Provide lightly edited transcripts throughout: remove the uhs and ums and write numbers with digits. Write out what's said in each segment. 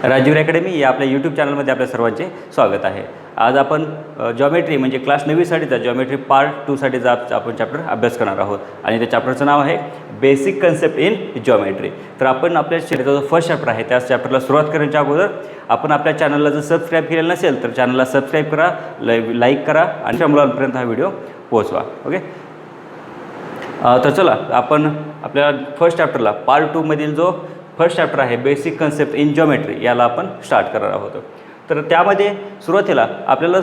Rajiv academy या आपल्या YouTube चॅनलमध्ये आपल्या सर्वांचे स्वागत आहे। आज आपण जॉमेट्री म्हणजे क्लास 9वीसाठीचा जॉमेट्री पार्ट 2साठीचा आपण चॅप्टर अभ्यास करणार आहोत आणि त्या चॅप्टरचं नाव आहे बेसिक कन्सेप्ट इन जॉमेट्री। तर आपण आपल्या जो फर्स्ट चॅप्टर आहे त्या चॅप्टरला सुरुवात करण्याच्या अगोदर आपण आपल्या चॅनलला जर सबस्क्राईब केलेलं नसेल तर चॅनलला सबस्क्राईब करा, लाईक करा आणि मुलांपर्यंत हा व्हिडिओ पोहोचवा। ओके, तर चला आपण आपल्या फर्स्ट चॅप्टरला पार्ट 2 मधील जो फर्स्ट चॅप्टर आहे बेसिक कन्सेप्ट इन जॉमेट्री याला आपण स्टार्ट करणार आहोत। तर त्यामध्ये सुरुवातीला आपल्याला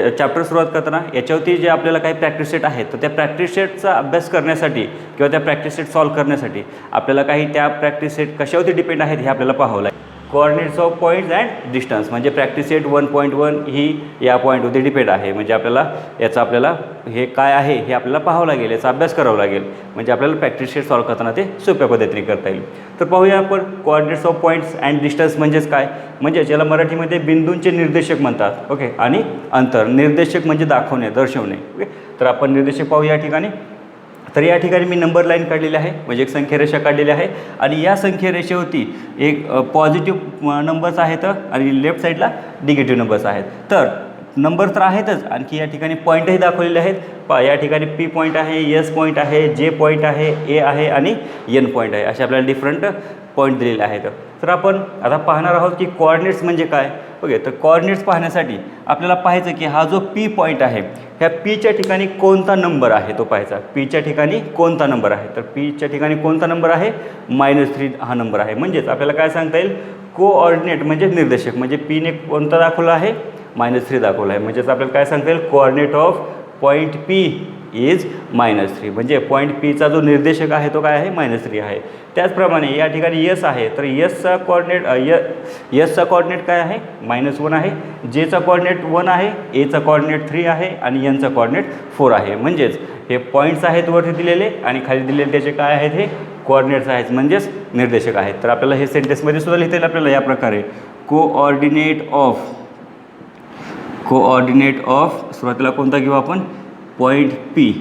चॅप्टर सुरुवात करताना याच्यावरती जे आपल्याला काही प्रॅक्टिस सेट आहेत तर त्या प्रॅक्टिस सेटचा अभ्यास करण्यासाठी किंवा त्या प्रॅक्टिस सेट सॉल्व करण्यासाठी आपल्याला काही त्या प्रॅक्टिस सेट कशावरती डिपेंड आहेत हे आपल्याला पाहावं लागेल। Coordinates of points and distance म्हणजे प्रॅक्टिस सेट 1.1 ही या पॉईंटवरती डिपेंड आहे। म्हणजे आपल्याला हे काय आहे हे आपल्याला पाहावं लागेल, याचा अभ्यास करावा लागेल म्हणजे आपल्याला प्रॅक्टिस सेट सॉल्व करताना ते सोप्या पद्धतीने करता येईल। तर पाहूया आपण coordinates of points and distance म्हणजेच काय, म्हणजे याला मराठीमध्ये बिंदूंचे निर्देशक म्हणतात। ओके, आणि अंतर निर्देशक म्हणजे दाखवणे, दर्शवणे। ओके, तर आपण निर्देशक पाहू या ठिकाणी। तर या ठिकाणी मी नंबर लाईन काढलेली आहे म्हणजे एक संख्यारेषा काढलेली आहे आणि या संख्यारेषेवरती एक पॉझिटिव्ह नंबर्स आहेत आणि लेफ्ट साईडला निगेटिव्ह नंबर्स आहेत। तर नंबर तर आहेतच, आणखी या ठिकाणी पॉईंटही दाखवलेले आहेत। या ठिकाणी पी पॉईंट आहे, एस पॉईंट आहे, जे पॉईंट आहे, ए आहे आणि एन पॉईंट आहे, असे आपल्याला डिफरंट पॉईंट दिलेले आहेत। तर आपण आता पाहणार आहोत की कोऑर्डिनेट्स म्हणजे काय। ओके, तर कोऑर्डिनेट्स पाहण्यासाठी आपल्याला पाहायचं की हा जो पी पॉईंट आहे ह्या पीच्या ठिकाणी कोणता नंबर आहे तो पाहायचा। पीच्या ठिकाणी कोणता नंबर आहे, तर पीच्या ठिकाणी कोणता नंबर आहे, -3 हा नंबर आहे। म्हणजेच आपल्याला काय सांगता येईल, कोऑर्डिनेट म्हणजे निर्देशक म्हणजे पीने कोणता दाखवला आहे, -3 दाखवला आहे। म्हणजेच आपल्याला काय सांगता येईल, coordinate of point P is -3 म्हणजे पॉईंट पीचा जो निर्देशक आहे तो काय आहे, -3 आहे। त्याचप्रमाणे या ठिकाणी यस आहे तर यसचा कोऑर्डिनेट काय आहे, -1 आहे, जेचा कोऑर्डिनेट 1 आहे, एचा कोऑर्डिनेट 3 आहे आणि एनचा कोऑर्डिनेट 4 आहे। म्हणजेच हे पॉईंट्स आहेत वरती दिलेले आणि खाली दिलेले त्याचे काय आहेत, हे कोऑर्डिनेट्स आहेत म्हणजेच निर्देशक आहेत। तर आपल्याला हे सेंटेन्समध्ये सुद्धा लिहिता येईल आपल्याला या प्रकारे, कोऑर्डिनेट ऑफ सुरुवातीला कोणता घेऊ आपण, point P,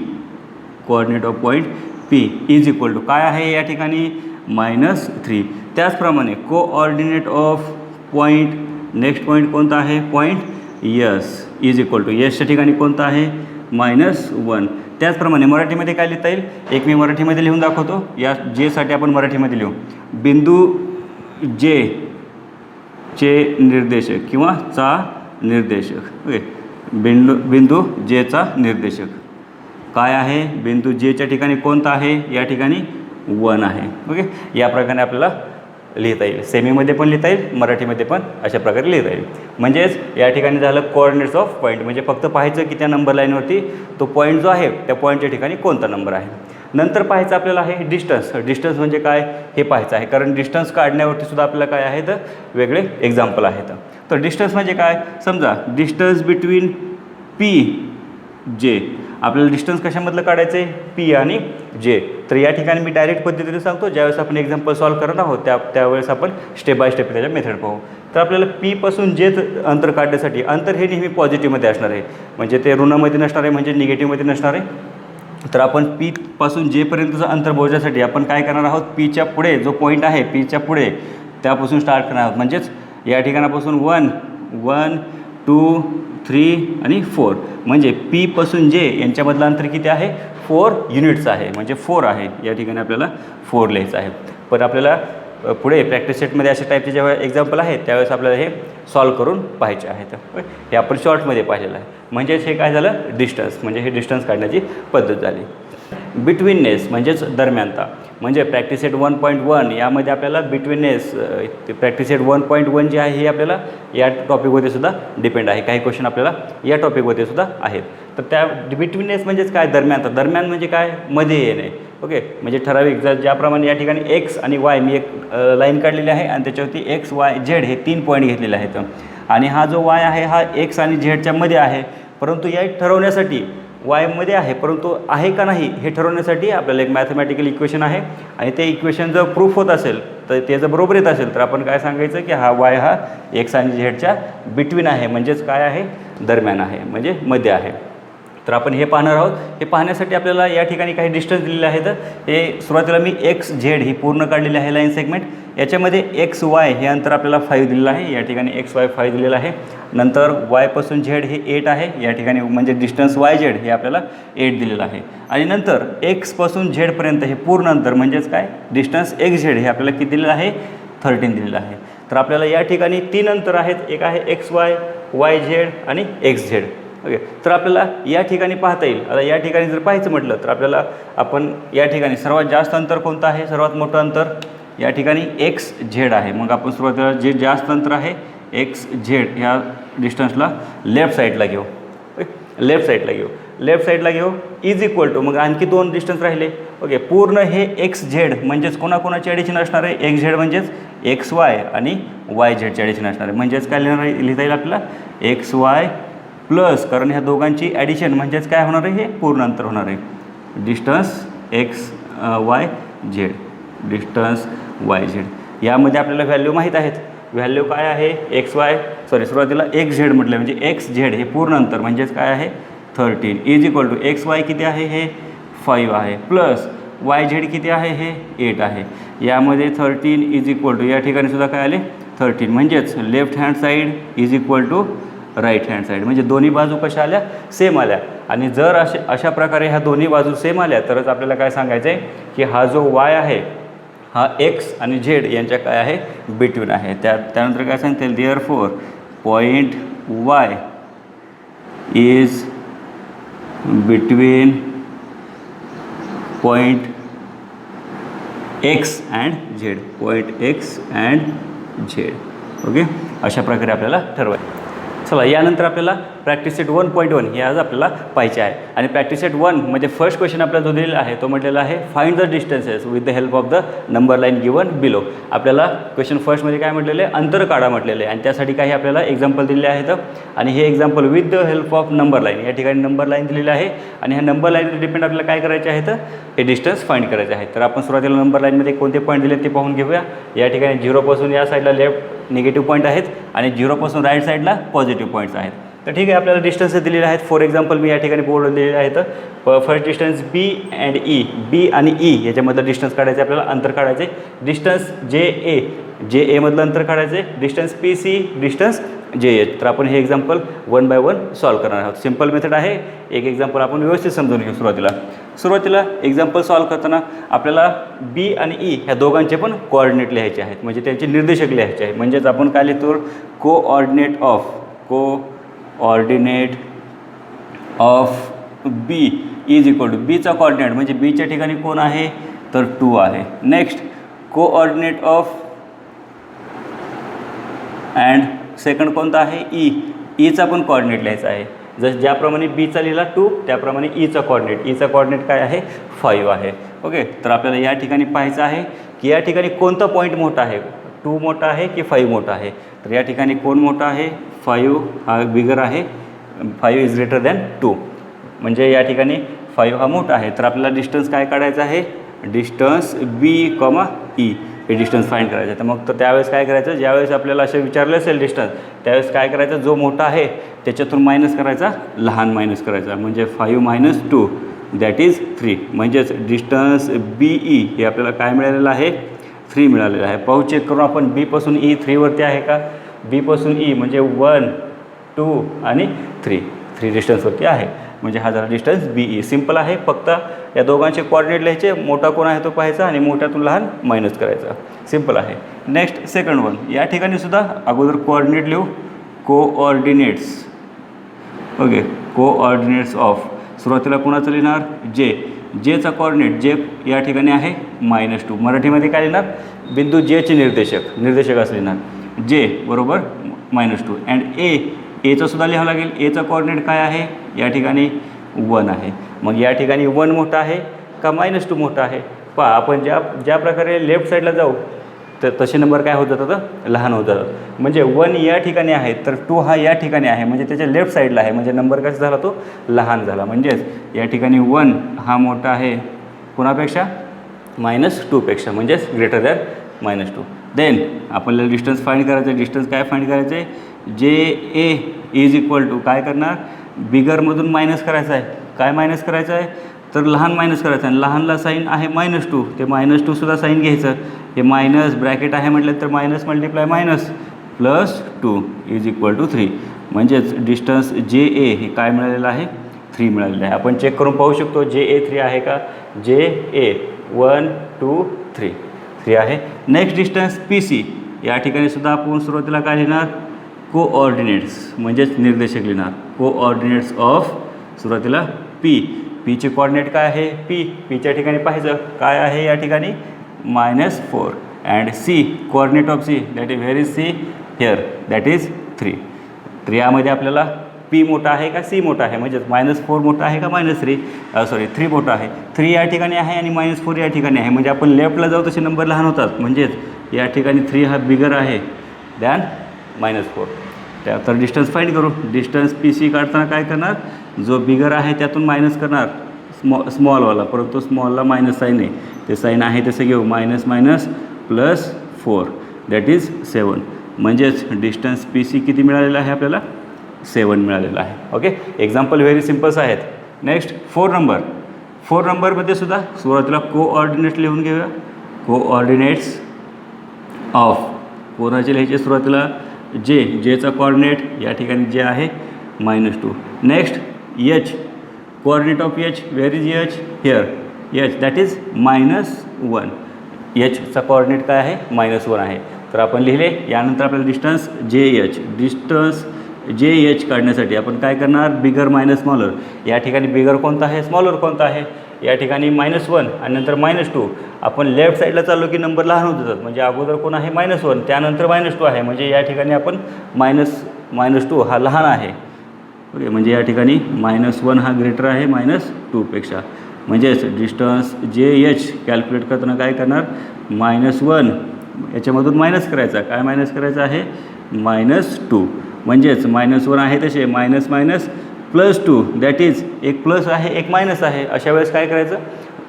coordinate of point P is equal to काय आहे या ठिकाणी, -3। त्याचप्रमाणे coordinate of point, next point कोणता आहे, point S is equal to यसच्या ठिकाणी कोणता आहे, -1। त्याचप्रमाणे मराठीमध्ये काय लिहिता येईल, एक मी मराठीमध्ये लिहून दाखवतो। या जेसाठी आपण मराठीमध्ये लिहू, बिंदू जे चे निर्देशक किंवा चा निर्देशक। ओके, बिंदू जेचा निर्देशक काय आहे, बिंदू जेच्या ठिकाणी कोणता आहे, या ठिकाणी 1 आहे। ओके, या प्रकारे आपल्याला लिहिता येईल, सेमीमध्ये पण लिहिता येईल, मराठीमध्ये पण अशा प्रकारे लिहिता येईल। म्हणजेच या ठिकाणी झालं कोऑर्डिनेट्स ऑफ पॉईंट म्हणजे फक्त पाहायचं की त्या नंबर लाईनवरती तो पॉईंट जो आहे त्या पॉईंटच्या ठिकाणी कोणता नंबर आहे। नंतर पाहायचं आपल्याला आहे डिस्टन्स म्हणजे काय हे पाहायचं आहे, कारण डिस्टन्स काढण्यावरती सुद्धा आपल्याला काय आहेत, वेगळे एक्झाम्पल आहेत। तर डिस्टन्स म्हणजे काय, समजा डिस्टन्स बिटवीन पी जे, आपल्याला डिस्टन्स कशामधलं काढायचं आहे, पी आणि जे। तर या ठिकाणी मी डायरेक्ट पद्धतीने सांगतो, ज्यावेळेस आपण एक्झाम्पल सॉल्व करत आहोत त्यावेळेस आपण स्टेप बाय स्टेप त्याच्या मेथड पाहू। तर आपल्याला पी पासून जे अंतर काढण्यासाठी, अंतर हे नेहमी पॉझिटिव्हमध्ये असणार आहे म्हणजे ते ऋणामध्ये नसणार आहे म्हणजे निगेटिव्हमध्ये नसणार आहे। तर आपण पी पासून जेपर्यंतचं अंतर मोजण्यासाठी आपण काय करणार आहोत, पीच्या पुढे जो पॉईंट आहे पीच्या पुढे त्यापासून स्टार्ट करणार आहोत। म्हणजेच या ठिकाणापासून 1, 2, 3 आणि 4 म्हणजे पी पासून जे यांच्यामधलं अंतर किती आहे, 4 युनिट्स आहे म्हणजे 4 आहे। या ठिकाणी आपल्याला 4 लिहायचं आहे। पण आपल्याला पुढे प्रॅक्टिस सेटमध्ये अशा टाईपचे जेव्हा एक्झाम्पल आहेत त्यावेळेस आपल्याला हे सॉल्व करून पाहायचे आहेत। हे आपण शॉर्टमध्ये पाहिलेलं आहे। म्हणजेच हे काय झालं, डिस्टन्स म्हणजे हे डिस्टन्स काढण्याची पद्धत झाली। बिटवीननेस म्हणजेच दरम्यानता, म्हणजे प्रॅक्टिस सेट 1.1 यामध्ये आपल्याला बिटवीननेस, प्रॅक्टिस सेट 1.1 जे आहे हे आपल्याला या टॉपिकवरती सुद्धा डिपेंड आहे। काही क्वेश्चन आपल्याला या टॉपिकवरती सुद्धा आहेत। तर त्या बिटवीननेस म्हणजेच काय, दरम्यानता, दरम्यान म्हणजे काय, मध्ये येणे। ओके, म्हणजे ठराविक ज्याप्रमाणे या ठिकाणी एक्स आणि वाय मी एक लाईन काढलेली आहे आणि त्याच्यावरती एक्स, वाय, झेड हे 3 पॉईंट घेतलेले आहेत आणि हा जो वाय आहे हा एक्स आणि झेडच्या मध्ये आहे, परंतु या ठरवण्यासाठी वायमध्ये आहे परंतु आहे का नाही हे ठरवण्यासाठी आपल्याला एक मॅथमॅटिकल इक्वेशन आहे आणि ते इक्वेशन जर प्रूफ होत असेल तर ते जर बरोबर येत असेल तर आपण काय सांगायचं की हा वाय हा एक्स आणि झेडच्या बिटवीन आहे म्हणजेच काय आहे, दरम्यान आहे म्हणजे मध्ये आहे। तर आपण हे पाहणार आहोत। हे पाहण्यासाठी आपल्याला या ठिकाणी काही डिस्टन्स दिलेले आहेत। हे सुरुवातीला मी एक्स झेड ही पूर्ण काढलेली आहे लाईन सेगमेंट, याच्यामध्ये एक्स वाय हे अंतर आपल्याला 5 दिलेलं आहे, या ठिकाणी एक्स वाय 5 दिलेलं आहे. नंतर वायपासून झेड हे 8 आहे, या ठिकाणी म्हणजे डिस्टन्स वाय झेड हे आपल्याला 8 दिलेलं आहे. आणि नंतर एक्सपासून झेडपर्यंत हे पूर्ण अंतर म्हणजेच काय डिस्टन्स एक्स झेड हे आपल्याला किती दिलेलं आहे 13 दिलेलं आहे. तर आपल्याला या ठिकाणी 3 अंतर आहेत, एक आहे एक्स वाय, वाय झेड आणि एक्स झेड. ओके, तर आपल्याला या ठिकाणी पाहता येईल. आता या ठिकाणी जर पाहायचं म्हटलं तर आपल्याला आपण या ठिकाणी सर्वात जास्त अंतर कोणतं आहे, सर्वात मोठं अंतर या ठिकाणी एक्स झेड आहे. मग आपण सुरुवातीला जे जास्त अंतर आहे एक्स झेड ह्या डिस्टन्सला लेफ्ट साईडला घेऊ, लेफ्ट साईडला घेऊ इज इक्वल टू, मग आणखी 2 डिस्टन्स राहिले. ओके, पूर्ण हे एक्स झेड म्हणजेच कोणाकोणाची ॲडिशन असणार आहे, एक्स झेड म्हणजेच एक्स वाय आणि वाय झेडची ॲडिशन असणार आहे. म्हणजेच काय लिहिता येईल आपल्याला एक्स वाय प्लस, कारण ह्या दोघांची ॲडिशन म्हणजेच काय होणार आहे, हे पूर्ण अंतर होणार आहे distance X Y Z, distance Y Z. यामध्ये आपल्याला व्हॅल्यू माहीत आहेत. व्हॅल्यू काय आहे एक्स वाय सुरुवातीला एक्स झेड म्हटलं म्हणजे एक्स झेड हे पूर्ण अंतर म्हणजेच काय आहे 13 is equal to X Y किती आहे हे 5 आहे प्लस वाय झेड किती आहे हे 8 आहे. यामध्ये 13 इज इक्वल टू या ठिकाणी सुद्धा काय आले 13 म्हणजेच left hand side is equal to right hand side, म्हणजे दोन्ही बाजू कशा आल्या सेम आल्या. आणि जर अशा प्रकारे ह्या दोन्ही बाजू सेम आल्या तरच आपल्याला काय सांगायचं आहे की हा जो वाय आहे हा एक्स आणि झेड यांच्या काय आहे बिटवीन आहे. त्यानंतर काय सांगता येईल therefore point Y is between point x and Z, point x and Z. Okay, अशा प्रकारे आपल्याला ठरवायचं. चला, यानंतर आपल्याला प्रॅक्टिस सेट 1.1 हे आज आपल्याला पाहिजे आहे. आणि प्रॅक्टिस सेट 1 म्हणजे फर्स्ट क्वेश्चन आपल्याला जो दिलेला आहे तो म्हटलेला आहे find the distances with the help of the number line given below. आपल्याला क्वेश्चन फर्स्टमध्ये काय म्हटलेलं आहे अंतर काढा म्हटलेलं आहे आणि त्यासाठी काही आपल्याला एक्झाम्पल दिलेले आहेत आणि हे example with the help of number line, या ठिकाणी नंबर लाईन दिलेली आहे आणि ह्या नंबर लाईनवर डिपेंड आपल्याला काय करायचे आहेत हे डिस्टन्स फाइंड करायचे आहेत. तर आपण सुरुवातीला नंबर लाईनमध्ये कोणते पॉईंट दिले ते पाहून घेऊया. या ठिकाणी 0पासून या साईडला लेफ्ट निगेटिव्ह पॉईंट आहेत आणि 0पासून राईट साईडला पॉझिटिव्ह पॉईंट्स आहेत. तर ठीक आहे, आपल्याला डिस्टन्स दिलेले आहेत. फॉर एक्झाम्पल मी या ठिकाणी बोर्ड दिलेले आहेत. First distance B and E, B आणि ई याच्यामधलं डिस्टन्स काढायचं आपल्याला, अंतर काढायचे. डिस्टन्स जे एमधलं अंतर काढायचे. Distance P C, distance J H. तर आपण हे एक्झाम्पल 1 बाय 1 सॉल्व करणार आहोत. सिम्पल मेथड आहे. एक एक्झाम्पल आपण व्यवस्थित समजून घेऊ. सुरुवातीला एक्झाम्पल सॉल्व करताना आपल्याला बी आणि ई ह्या दोघांचे पण कोऑर्डिनेट लिहायचे आहेत, म्हणजे त्यांचे निर्देशक लिहायचे आहे. म्हणजेच आपण काय लिहितो coordinate of B is equal to बीचा कोऑर्डिनेट म्हणजे बीच्या ठिकाणी कोण आहे तर 2 आहे. Next coordinate of and second कोणता आहे ईचा पण कोऑर्डिनेट लिहायचा आहे. ज्याप्रमाणे बीचा लिहिला 2 त्याप्रमाणे ईचा कोऑर्डिनेट काय आहे 5 आहे. ओके, तर आपल्याला या ठिकाणी पाहायचं आहे की या ठिकाणी कोणता पॉईंट मोठा आहे, 2 मोठा आहे की 5 मोठा आहे. तर या ठिकाणी कोण मोठा आहे 5 हा बिगर आहे, 5 इज ग्रेटर दॅन 2 म्हणजे या ठिकाणी 5 हा मोठा आहे. तर आपल्याला डिस्टन्स काय काढायचं आहे डिस्टन्स बी कॉमा ई हे डिस्टन्स फाइंड करायचं. तर मग तर त्यावेळेस काय करायचं, ज्यावेळेस आपल्याला असं विचारलं असेल डिस्टन्स त्यावेळेस काय करायचं जो मोठा आहे त्याच्यातून मायनस करायचा, लहान मायनस करायचा. म्हणजे 5 - 2 दॅट इज 3. म्हणजेच डिस्टन्स बी ई हे आपल्याला काय मिळालेलं आहे 3 मिळालेलं आहे. पाहू चेक करून आपण बीपासून ई 3वरती आहे का. बीपासून ई म्हणजे 1 2 आणि 3 डिस्टन्सवरती आहे. म्हणजे हा झाला डिस्टन्स बी ई. सिम्पल आहे. फक्त या दोघांचे कोऑर्डिनेट लिहायचे, मोठा कोण आहे तो पाहायचा आणि मोठ्यातून लहान मायनस करायचा. सिम्पल आहे. नेक्स्ट सेकंड वन, या ठिकाणी सुद्धा अगोदर कोऑर्डिनेट लिहू. कोऑर्डिनेट्स ओके, कोऑर्डिनेट्स ऑफ सुरुवातीला कोणाचं लिहिणार जेचा कोऑर्डिनेट जे या ठिकाणी आहे -2. मराठीमध्ये काय लिहिणार बिंदू जेचे निर्देशक असं लिहिणार जे बरोबर -2 अँड एचा सुद्धा लिहावं लागेल. एचा कोऑर्डिनेट काय आहे या ठिकाणी 1 आहे. मग या ठिकाणी 1 मोठा आहे का -2 मोठा आहे. पहा आपण ज्या प्रकारे लेफ्ट साईडला जाऊ तर तसे नंबर काय होत जातात लहान होत जातात. म्हणजे 1 या ठिकाणी आहे तर 2 हा या ठिकाणी आहे म्हणजे त्याच्या लेफ्ट साईडला आहे म्हणजे नंबर कसा झाला तो लहान झाला. म्हणजेच या ठिकाणी 1 हा मोठा आहे कोणापेक्षा -2 पेक्षा म्हणजेच ग्रेटर दॅन -2. देन आपल्याला डिस्टन्स फाइंड करायचं आहे. डिस्टन्स काय फाइंड करायचं आहे जे ए इज इक्वल टू काय करणार बिगरमधून मायनस करायचं आहे. काय मायनस करायचं आहे तर लहान मायनस करायचं आहे. लहानला साईन आहे -2 ते -2 सुद्धा साईन घ्यायचं. हे मायनस ब्रॅकेट आहे म्हटलं तर minus multiply minus +2 is equal to 3. म्हणजेच डिस्टन्स जे ए हे काय मिळालेलं आहे 3 मिळालेलं आहे. आपण चेक करून पाहू शकतो जे ए 3 आहे का. जे ए 1 2 3 आहे. Next distance P C. या ठिकाणी सुद्धा आपण सुरुवातीला काय लिहिणार कोऑर्डिनेट्स म्हणजेच निर्देशक लिहिणार. कोऑर्डिनेट्स ऑफ सुरुवातीला पीचे कोऑर्डिनेट काय आहे पीच्या ठिकाणी पाहायचं काय आहे या ठिकाणी -4 and C coordinate of C that is where is C here that is 3. तर यामध्ये आपल्याला पी मोठा आहे का सी मोठा आहे म्हणजेच -4 मोठा आहे का -3 मोठा आहे. 3 या ठिकाणी आहे आणि -4 या ठिकाणी आहे म्हणजे आपण लेफ्टला जाऊ तसे नंबर लहान होतात म्हणजेच या ठिकाणी 3 हा बिगर आहे दॅन -4. तर डिस्टन्स फाईंड करू. डिस्टन्स पी सी काढताना काय करणार जो बिगर आहे त्यातून मायनस करणार स्मॉलवाला परंतु स्मॉलला मायनस साईन आहे ते साईन आहे तसं घेऊ -+4 दॅट इज 7. म्हणजेच डिस्टन्स पी सी किती मिळालेला आहे आपल्याला 7 मिळालेला आहे. ओके एक्झाम्पल व्हेरी सिम्पल्स आहेत. नेक्स्ट 4 नंबरमध्ये सुद्धा सुरुवातीला कोऑर्डिनेट्स लिहून घेऊया. कोऑर्डिनेट्स ऑफ कोणाचे लिहायचे सुरुवातीला जेचा कोऑर्डिनेट या ठिकाणी जे आहे -2. Next H coordinate of H where is H here H that is -1. एचचा कोऑर्डिनेट काय आहे -1 आहे. तर आपण लिहिले. यानंतर आपल्याला डिस्टन्स जे एच काढण्यासाठी आपण काय करणार बिगर मायनस स्मॉलर. या ठिकाणी बिगर कोणता आहे स्मॉलर कोणता आहे या ठिकाणी -1 आणि नंतर -2. आपण लेफ्ट साईडला चाललो की नंबर लहान होत जातात म्हणजे अगोदर कोण आहे -1 त्यानंतर -2 आहे म्हणजे या ठिकाणी आपण -2 हा लहान आहे. ओके म्हणजे या ठिकाणी -1 हा ग्रेटर आहे -2 पेक्षा. म्हणजेच डिस्टन्स जे एच कॅल्क्युलेट करताना काय करणार -1 याच्यामधून मायनस करायचा काय मायनस करायचं आहे -2. म्हणजेच -1 आहे तसे +2 दॅट इज एक प्लस आहे एक मायनस आहे. अशा वेळेस काय करायचं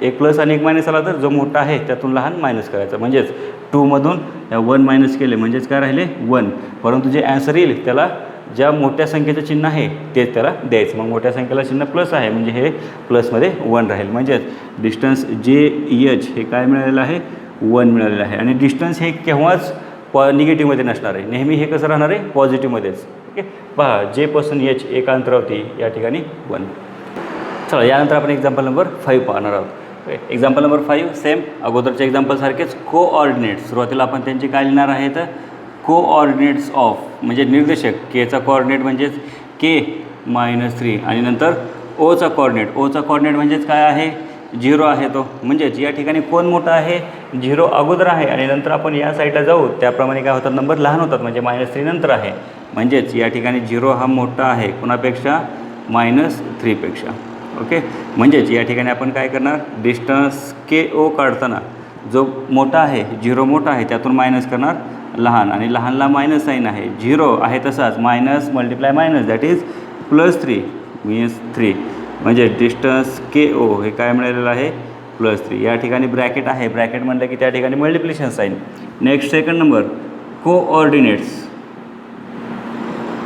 एक प्लस आणि एक मायनस आला तर जो मोठा आहे त्यातून लहान मायनस करायचा. म्हणजेच 2मधून 1 मायनस केले म्हणजेच काय राहिले 1. परंतु जे ॲन्सर येईल त्याला ज्या मोठ्या संख्येचं चिन्ह आहे तेच त्याला द्यायचं. मग मोठ्या संख्येला चिन्ह प्लस आहे म्हणजे हे प्लसमध्ये 1 राहील. म्हणजेच डिस्टन्स जे एच हे काय मिळालेलं आहे 1 मिळालेलं आहे. आणि डिस्टन्स हे केव्हाच निगेटिव्हमध्ये नसणार आहे नेहमी हे कसं राहणार आहे पॉझिटिव्हमध्येच. ओके पहा जेपासून एच एका अंतरावरती या ठिकाणी 1. चला यानंतर आपण एक्झाम्पल नंबर 5 पाहणार आहोत. एक्झाम्पल नंबर 5 सेम अगोदरच्या एक्झाम्पलसारखेच कोऑर्डिनेट्स. सुरुवातीला आपण त्यांचे काय लिहिणार आहे तर कोऑर्डिनेट्स ऑफ म्हणजे निर्देशक केचा कोऑर्डिनेट म्हणजेच K-3 आणि नंतर ओचा कोऑर्डिनेट म्हणजेच काय आहे 0 आहे तो. म्हणजेच या ठिकाणी कोण मोठा आहे 0 अगोदर आहे आणि नंतर आपण या साईडला जाऊ त्याप्रमाणे काय होतात नंबर लहान होतात म्हणजे -3 नंतर आहे. म्हणजेच या ठिकाणी 0 हा मोठा आहे कोणापेक्षा -3 पेक्षा. ओके म्हणजेच या ठिकाणी आपण काय करणार डिस्टन्स KO काढताना जो मोठा आहे 0 मोठा आहे त्यातून मायनस करणार लहान आणि लहानला मायनस साईन आहे 0 आहे तसाच -× दॅट इज +3 मीन्स 3. म्हणजे डिस्टन्स KO हे काय मिळालेलं आहे +3. या ठिकाणी ब्रॅकेट आहे ब्रॅकेट म्हटलं की त्या ठिकाणी multiplication sign. Next second number coordinates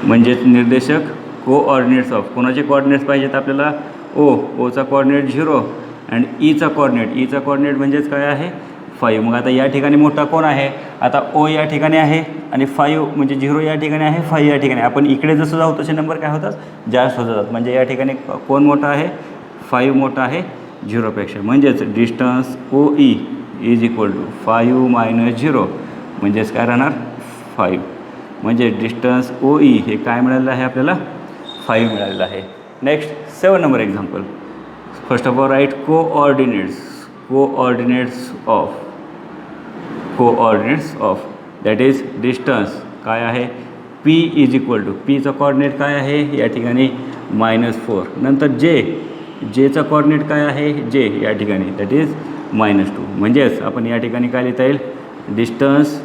म्हणजेच निर्देशक कोऑर्डिनेट्स ऑफ कोणाचे कोऑर्डिनेट्स पाहिजेत आपल्याला ओचा कोऑर्डिनेट 0 अँड ईचा कोऑर्डिनेट म्हणजेच काय आहे 5. मग आता या ठिकाणी मोठा कोण आहे आता O या ठिकाणी आहे आणि 5 म्हणजे 0 या ठिकाणी आहे 5 या ठिकाणी. आपण इकडे जसं जाऊ तसे नंबर काय होतात जास्त होत जातात. म्हणजे या ठिकाणी कोण मोठा आहे 5 मोठा आहे 0पेक्षा. म्हणजेच distance OE is equal to 5 - 0 म्हणजेच काय राहणार 5. म्हणजे डिस्टन्स OE हे काय मिळालेलं आहे आपल्याला 5 मिळालेलं आहे. Next 7 number example. First of all right coordinates of that is distance काय आहे P इज इक्वल टू पीचा कोऑर्डिनेट काय आहे या ठिकाणी -4. नंतर जेचा कोऑर्डिनेट काय आहे जे या ठिकाणी दॅट इज -2. म्हणजेच आपण या ठिकाणी काय लिहिता येईल डिस्टन्स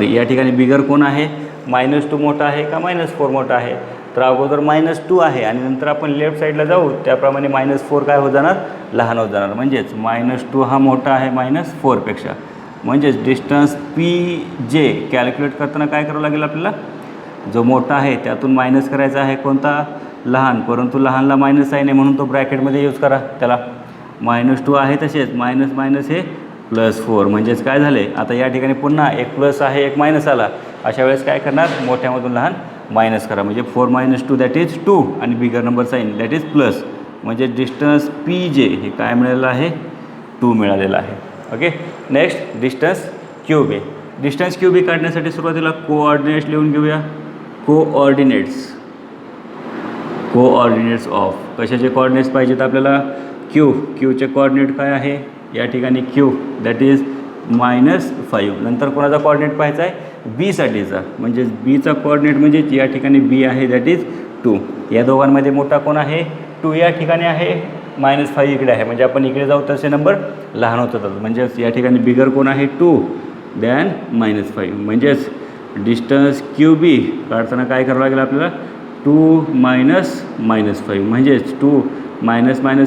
या ठिकाणी बिगर कोण आहे -2 मोठा आहे का -4 मोठा आहे तर अगोदर -2 आहे आणि नंतर आपण लेफ्ट साईडला जाऊ त्याप्रमाणे -4 काय होत जाणार लहान होत जाणार. म्हणजेच -2 हा मोठा आहे -4 पेक्षा. म्हणजेच डिस्टन्स PJ कॅल्क्युलेट करताना काय करावं लागेल आपल्याला जो मोठा आहे त्यातून मायनस करायचा आहे कोणता लहान. परंतु लहानला मायनस साईन आहे म्हणून तो ब्रॅकेटमध्ये यूज करा त्याला. -2 आहे तसेच मायनस हे +4 म्हणजेच काय झाले, आता या ठिकाणी पुन्हा एक प्लस आहे एक मायनस आला, अशा वेळेस काय करणार, मोठ्यामधून लहान मायनस करा, म्हणजे 4 - 2 दॅट इज 2 आणि bigger number sign that is plus, म्हणजे डिस्टन्स PJ हे काय मिळालेलं आहे, 2 मिळालेलं आहे. Okay. Next distance QB. Distance QB काढण्यासाठी सुरुवातीला कोऑर्डिनेट्स लिहून घेऊया. कोऑर्डिनेट्स ऑफ कशाचे कोऑर्डिनेट्स पाहिजेत आपल्याला, क्यूचे कोऑर्डिनेट काय आहे, या ठिकाणी Q दॅट इज -5. नंतर कोणाचा कोऑर्डिनेट पाहायचा आहे, B साठीचा, म्हणजे Bचा कोऑर्डिनेट म्हणजे या ठिकाणी B आहे दॅट इज 2. या दोघांमध्ये मोठा कोण आहे, 2 या ठिकाणी आहे, -5 इकडे आहे, म्हणजे आपण इकडे जाऊ तसे नंबर लहान होतात, म्हणजेच या ठिकाणी बिगर कोण आहे 2 दॅन -5, म्हणजेच डिस्टन्स QB काढताना काय करावं लागेल आपल्याला, 2 - -5 म्हणजेच 2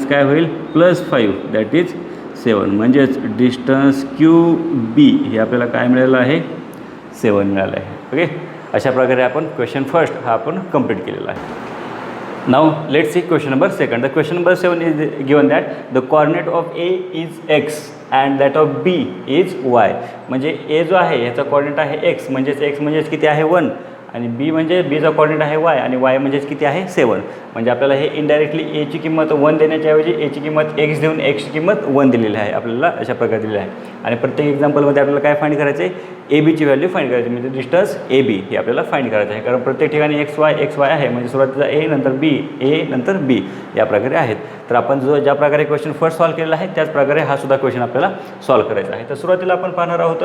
- काय होईल +5 दॅट इज 7, म्हणजेच डिस्टन्स QB हे आपल्याला काय मिळालं आहे, 7 मिळालं आहे. ओके. अशा प्रकारे आपण क्वेश्चन फर्स्ट हा आपण कंप्लीट केलेला आहे. Now let's see question number second. The question number 7 is given that the coordinate of A is x and that of B is y. म्हणजे A जो आहे ह्याचा कोऑर्डिनेट आहे x, म्हणजेच किती आहे 1, आणि Bचा कोऑर्डिनेट आहे y, आणि y म्हणजेच किती आहे 7. म्हणजे आपल्याला हे इनडायरेक्टली Aची किंमत 1 देण्याच्या ऐवजी Aची किंमत x देऊन xची किंमत 1 दिलेली आहे आपल्याला, अशा प्रकारे दिलेली आहे. आणि प्रत्येक एक्झाम्पलमध्ये आपल्याला काय फाइंड करायचं आहे, ABची व्हॅल्यू फाइंड करायची, म्हणजे डिस्टन्स AB हे आपल्याला फाइंड करायचं आहे, कारण प्रत्येक ठिकाणी x y आहे, म्हणजे सुरुवातीचा A नंतर B, A नंतर B या प्रकारे आहेत. तर आपण ज्या प्रकारे क्वेश्चन फर्स्ट सॉल्व केलेला आहे त्याच प्रकारे हा सुद्धा क्वेश्चन आपल्याला सॉल्व करायचा आहे. तर सुरुवातीला आपण पाहणार आहोत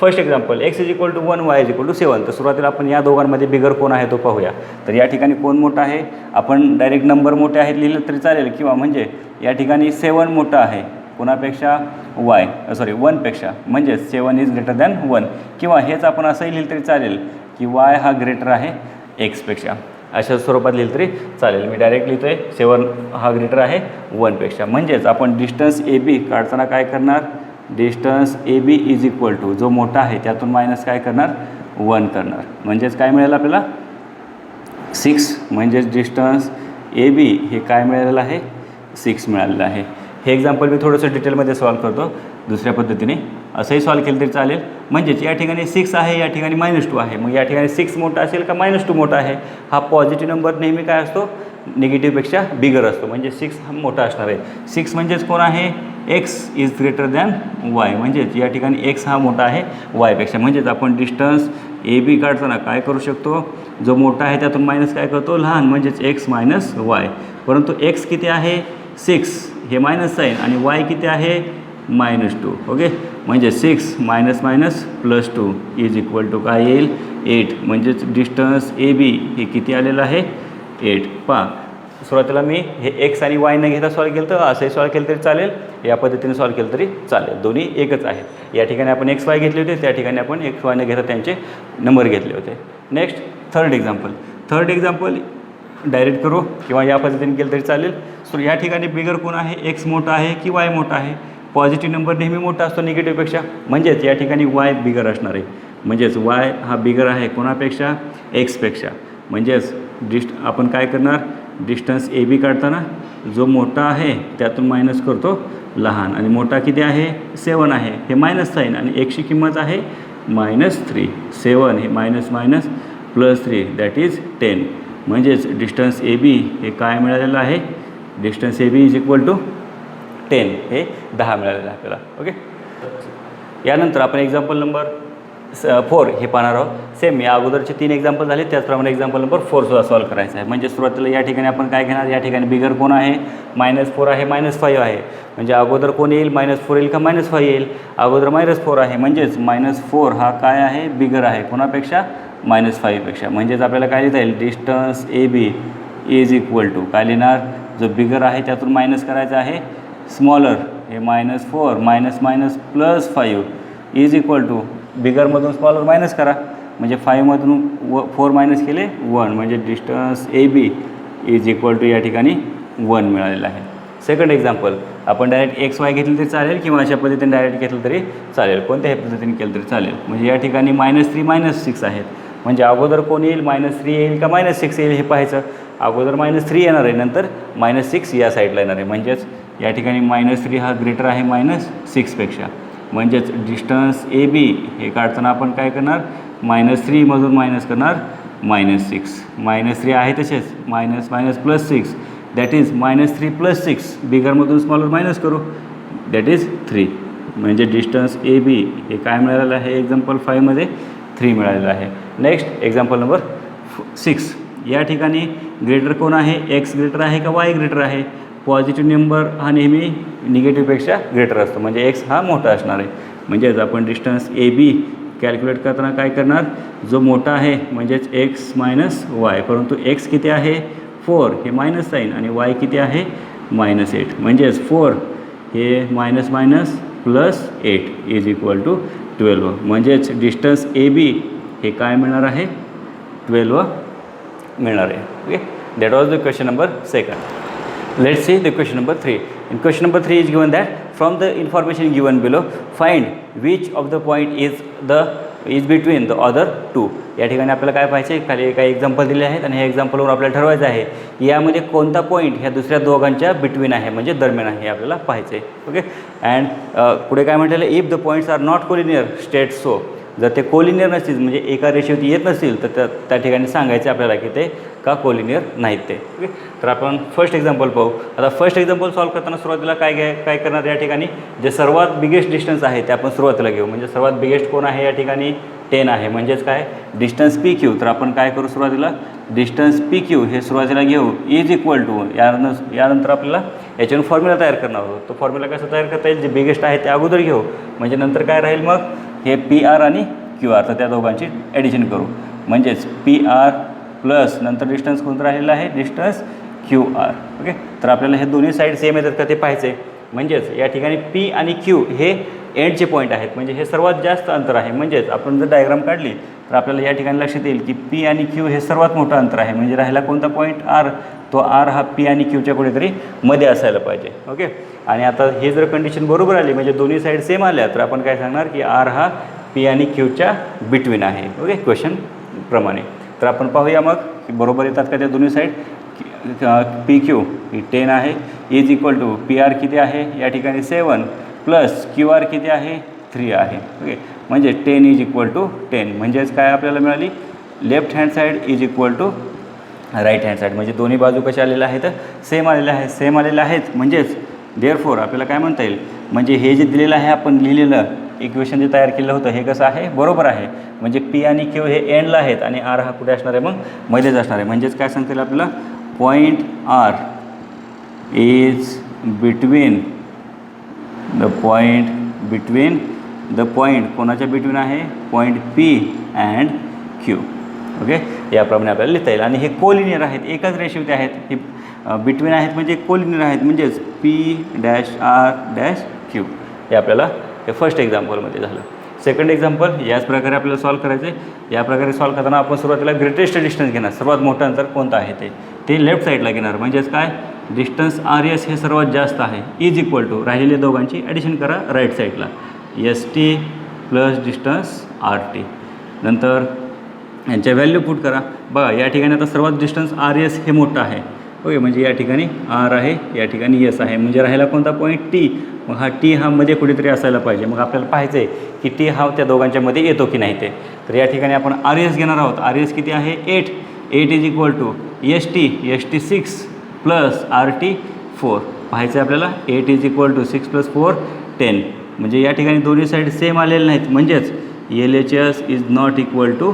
फर्स्ट एक्झाम्पल, x = 1 y = 7. तर सुरुवातीला आपण या दोघांमध्ये बिगर कोण आहे तो पाहूया. तर या ठिकाणी कोण मोठा आहे, आपण डायरेक्ट नंबर मोठे आहेत लिहिलं तरी चालेल, किंवा म्हणजे या ठिकाणी 7 मोठा आहे कोणापेक्षा, 1 पेक्षा, म्हणजेच 7 इज ग्रेटर दॅन 1, किंवा हेच आपण असंही लिहिलं तरी चालेल की y हा ग्रेटर आहे x पेक्षा, अशा स्वरूपात लिहिलं तरी चालेल. मी डायरेक्ट लिहितो आहे 7 हा ग्रेटर आहे 1 पेक्षा. म्हणजेच आपण डिस्टन्स AB काढताना काय करणार, distance AB is equal to जो मोठा आहे त्यातून मायनस काय करणार, 1 करणार, म्हणजेच काय मिळेल आपल्याला 6. म्हणजेच डिस्टन्स AB हे काय मिळालेलं आहे, 6 मिळालेलं आहे. हे एक्झाम्पल मी थोडंसं डिटेलमध्ये सॉल्व करतो दुसऱ्या पद्धतीने, असंही सॉल्व केलं तरी चालेल. म्हणजेच या ठिकाणी 6 आहे, या ठिकाणी -2 आहे, मग या ठिकाणी 6 मोठा असेल का -2 मोठा आहे. हा पॉझिटिव्ह नंबर नेहमी काय असतो, निगेटिव्हपेक्षा बिगर असतो, म्हणजे 6 हा मोठा असणार आहे. 6 म्हणजेच कोण आहे, x is greater than y, म्हणजेच या ठिकाणी x हा मोठा आहे y पेक्षा. म्हणजेच आपण डिस्टन्स AB काढताना काय करू शकतो, जो मोठा आहे त्यातून मायनस काय करतो, लहान, म्हणजेच x - y. परंतु x किती आहे 6 हे मायनस साईन, आणि y किती आहे -2. ओके. म्हणजे 6 - +2 इज इक्वल टू काय येईल 8. म्हणजेच डिस्टन्स AB हे किती आलेलं आहे 8. पहा सुरुवातीला मी हे x आणि y न घेता सॉल्व केलं, तर असंही सॉल्व केलं तरी चालेल, या पद्धतीने सॉल्व केलं तरी चालेल, दोन्ही एकच आहेत. या ठिकाणी आपण XY घेतले होते, त्या ठिकाणी आपण XY न घेता त्यांचे नंबर घेतले होते. नेक्स्ट थर्ड एक्झाम्पल डायरेक्ट करू किंवा या पद्धतीने केलं तरी चालेल. सो या ठिकाणी बिगर कोण आहे, x मोठा आहे की y मोठा आहे. पॉझिटिव्ह नंबर नेहमी मोठा असतो निगेटिव्हपेक्षा, म्हणजेच या ठिकाणी y बिगर असणार आहे, म्हणजेच y हा बिगर आहे कोणापेक्षा, x पेक्षा. म्हणजेच आपण काय करणार, डिस्टन्स AB काढताना जो मोठा आहे त्यातून मायनस करतो लहान, आणि मोठा किती आहे 7 आहे, हे मायनस साईन, आणि एक्सची किंमत आहे -3. 7 हे -3 दॅट इज 10. म्हणजेच डिस्टन्स AB हे काय मिळालेलं आहे, distance AB is equal to 10 हे 10 मिळालेलं आहे आपल्याला. ओके. यानंतर आपण एक्झाम्पल नंबर 4 हे पाहणार आहोत. सेम या अगोदरचे 3 एक्झाम्पल झाले, त्याचप्रमाणे एक्झाम्पल नंबर 4 सुद्धा सॉल्व करायचं आहे. म्हणजे सुरुवातीला या ठिकाणी आपण काय घेणार, या ठिकाणी बिगर कोण आहे, -4 आहे, -5 आहे, म्हणजे अगोदर कोण येईल, -4 येईल का -5 येईल, अगोदर -4 आहे, म्हणजेच -4 हा काय आहे, बिगर आहे कोणापेक्षा, -5 पेक्षा. म्हणजेच आपल्याला काय लिहिता येईल, distance AB is equal to काय लिहिणार, जो बिगर आहे त्यातून मायनस करायचं आहे स्मॉलर, हे -4 +5 इज इक्वल टू बिगरमधून स्मॉलर मायनस करा, म्हणजे 5मधून 4 मायनस केले 1, म्हणजे distance AB is equal to या ठिकाणी 1 मिळालेलं आहे. सेकंड एक्झाम्पल आपण डायरेक्ट XY घेतलं तरी चालेल, किंवा अशा पद्धतीने डायरेक्ट घेतलं तरी चालेल, कोणत्याही पद्धतीने केलं तरी चालेल. म्हणजे या ठिकाणी -3 -6 आहेत, म्हणजे अगोदर कोण येईल, -3 येईल का -6 येईल हे पाहायचं. अगोदर -3 येणार आहे, नंतर -6 या साईडला येणार आहे, म्हणजेच या ठिकाणी -3 हा ग्रेटर आहे -6 पेक्षा. म्हणजेच डिस्टन्स ए बी हे काढताना आपण काय करणार, -3 मधून मायनस करणार -6. -3 आहे तसेच मायनस मायनस +6 दॅट इज -3 + 6. बिगरमधून स्मॉलर मायनस करू दॅट इज 3. म्हणजे डिस्टन्स ए बी हे काय मिळालेलं आहे, एक्झाम्पल 5मध्ये 3 मिळालेलं आहे. Next example number 6. या ठिकाणी ग्रेटर कोण आहे, एक्स ग्रेटर आहे का वाय ग्रेटर आहे. पॉझिटिव्ह नंबर हा नेहमी निगेटिव्हपेक्षा ग्रेटर असतो, म्हणजे एक्स हा मोठा असणार आहे. म्हणजेच आपण डिस्टन्स ए बी कॅल्क्युलेट करताना काय करणार, जो मोठा आहे म्हणजेच एक्स मायनस वाय, परंतु एक्स किती आहे 4 हे मायनस साईन आणि वाय किती आहे -8. म्हणजेच 4 हे minus minus +8 is equal to 12. म्हणजेच डिस्टन्स ए बी हे काय मिळणार आहे 12 मिळणार आहे. Okay, that was the question number 2. Let's see the question number 3. In question number 3 is given that from the information given below, find which of the point is between the other two. या ठिकाणी आपल्याला काय पाहिजे, खाली काही example दिले आहेत आणि हे एक्झाम्पलवर आपल्याला ठरवायचं आहे यामध्ये कोणता पॉईंट ह्या दुसऱ्या दोघांच्या बिटवीन आहे, म्हणजे दरम्यान आहे, हे आपल्याला पाहायचं आहे. ओके, अँड पुढे काय म्हटलेलं, if the points are not collinear state so. जर ते कोलिनियर नसतील म्हणजे एका रेषेवरती येत नसतील तर त्या ठिकाणी सांगायचं आपल्याला की ते का कोलिनियर नाहीत ते. ओके, तर आपण फर्स्ट एक्झाम्पल पाहू. आता फर्स्ट एक्झाम्पल सॉल्व करताना सुरुवातीला काय करणार, या ठिकाणी जे सर्वात बिगेस्ट डिस्टन्स आहे ते आपण सुरुवातीला घेऊ. म्हणजे सर्वात बिगेस्ट कोण आहे या ठिकाणी 10 आहे, म्हणजेच काय डिस्टन्स पी क्यू. तर आपण काय करू, सुरुवातीला डिस्टन्स पी क्यू हे सुरुवातीला घेऊ इज इक्वल टू, यानंतर आपल्याला याच्यावर फॉर्म्युला तयार करणार आहोत. तो फॉर्म्युला कसा तयार करता येईल, जे बिगेस्ट आहे ते अगोदर घेऊ, म्हणजे नंतर काय राहील मग हे पी आर आणि क्यू आर, तर त्या दोघांची ॲडिशन करू. म्हणजेच पी आर प्लस नंतर डिस्टन्स कोणतं राहिलेलं आहे डिस्टन्स क्यू आर. ओके, तर आपल्याला हे दोन्ही साईड सेम येतात का ते पाहायचे. म्हणजेच या ठिकाणी पी आणि क्यू हे एंडचे पॉईंट आहेत, म्हणजे हे सर्वात जास्त अंतर आहे. म्हणजेच आपण जर डायग्राम काढली तर आपल्याला या ठिकाणी लक्षात येईल की पी आणि क्यू हे सर्वात मोठं अंतर आहे. म्हणजे राहिला कोणता पॉईंट आर, तो आर हा पी आणि क्यूच्या कुठेतरी मध्ये असायला पाहिजे. ओके, आणि आता हे जर कंडिशन बरोबर आली म्हणजे दोन्ही साईड सेम आल्या तर आपण काय सांगणार की आर हा पी आणि क्यूच्या बिटवीन आहे. ओके, क्वेश्चन प्रमाणे. तर आपण पाहूया मग की बरोबर येतात का त्या दोन्ही साईड. पी क्यू ही 10 आहे is equal to P R किती आहे या ठिकाणी 7 प्लस क्यू आर किती आहे 3 आहे. ओके, म्हणजे 10 इज इक्वल टू 10. म्हणजेच काय आपल्याला मिळाली, left hand side is equal to right hand side. म्हणजे दोन्ही बाजू कशा आलेल्या आहेत, सेम आलेल्या आहेत. म्हणजेच देअरफॉर आपल्याला काय म्हणता येईल, म्हणजे हे जे दिलेलं आहे आपण लिहिलेलं इक्वेशन जे तयार केलं होतं हे कसं आहे, बरोबर आहे. म्हणजे पी आणि क्यू हे एंडला आहेत आणि आर हा कुठे असणार आहे मग मध्येच असणार आहे. म्हणजेच काय सांगता येईल आपल्याला, point R is between the point कोणाच्या बिटवीन आहे, point P and Q. Okay, याप्रमाणे आपल्याला लिहिता येईल. आणि हे कोलिनियर आहेत, एकाच रेषेवरती आहेत, हे बिटवीन आहेत म्हणजे कोलिनियर आहेत. म्हणजेच P dash R dash Q. हे आपल्याला हे फर्स्ट एक्झाम्पलमध्ये झालं. सेकंड एक्झाम्पल याच प्रकारे आपल्याला सॉल्व करायचं आहे. या प्रकारे सॉल्व करताना आपण सुरुवातीला ग्रेटेस्ट डिस्टन्स घेणार, सर्वात मोठं अंतर कोणतं आहे ते लेफ्ट साईडला घेणार. म्हणजेच काय, डिस्टन्स आर एस हे सर्वात जास्त आहे इज इक्वल टू राहिलेल्या दोघांची ॲडिशन करा राईट साईडला, S T plus distance R T. नंतर यांच्या व्हॅल्यू पुट करा. बघा या ठिकाणी आता सर्वात डिस्टन्स आर एस हे मोठं आहे. ओके, म्हणजे या ठिकाणी आर आहे, या ठिकाणी एस आहे. म्हणजे राहिला कोणता पॉईंट टी. मग हा टी हा मध्ये कुठेतरी असायला पाहिजे. मग आपल्याला पाहायचं आहे की टी हा त्या दोघांच्या मध्ये येतो की नाही ते. तर या ठिकाणी आपण आर एस घेणार आहोत. आर एस किती आहे 8 is equal to S T 6 plus R T 4. पाहायचं आहे आपल्याला 8 इज इक्वल टू 6 + 4 10. म्हणजे या ठिकाणी दोन्ही साईड सेम आलेले नाहीत. म्हणजेच L H S is not equal to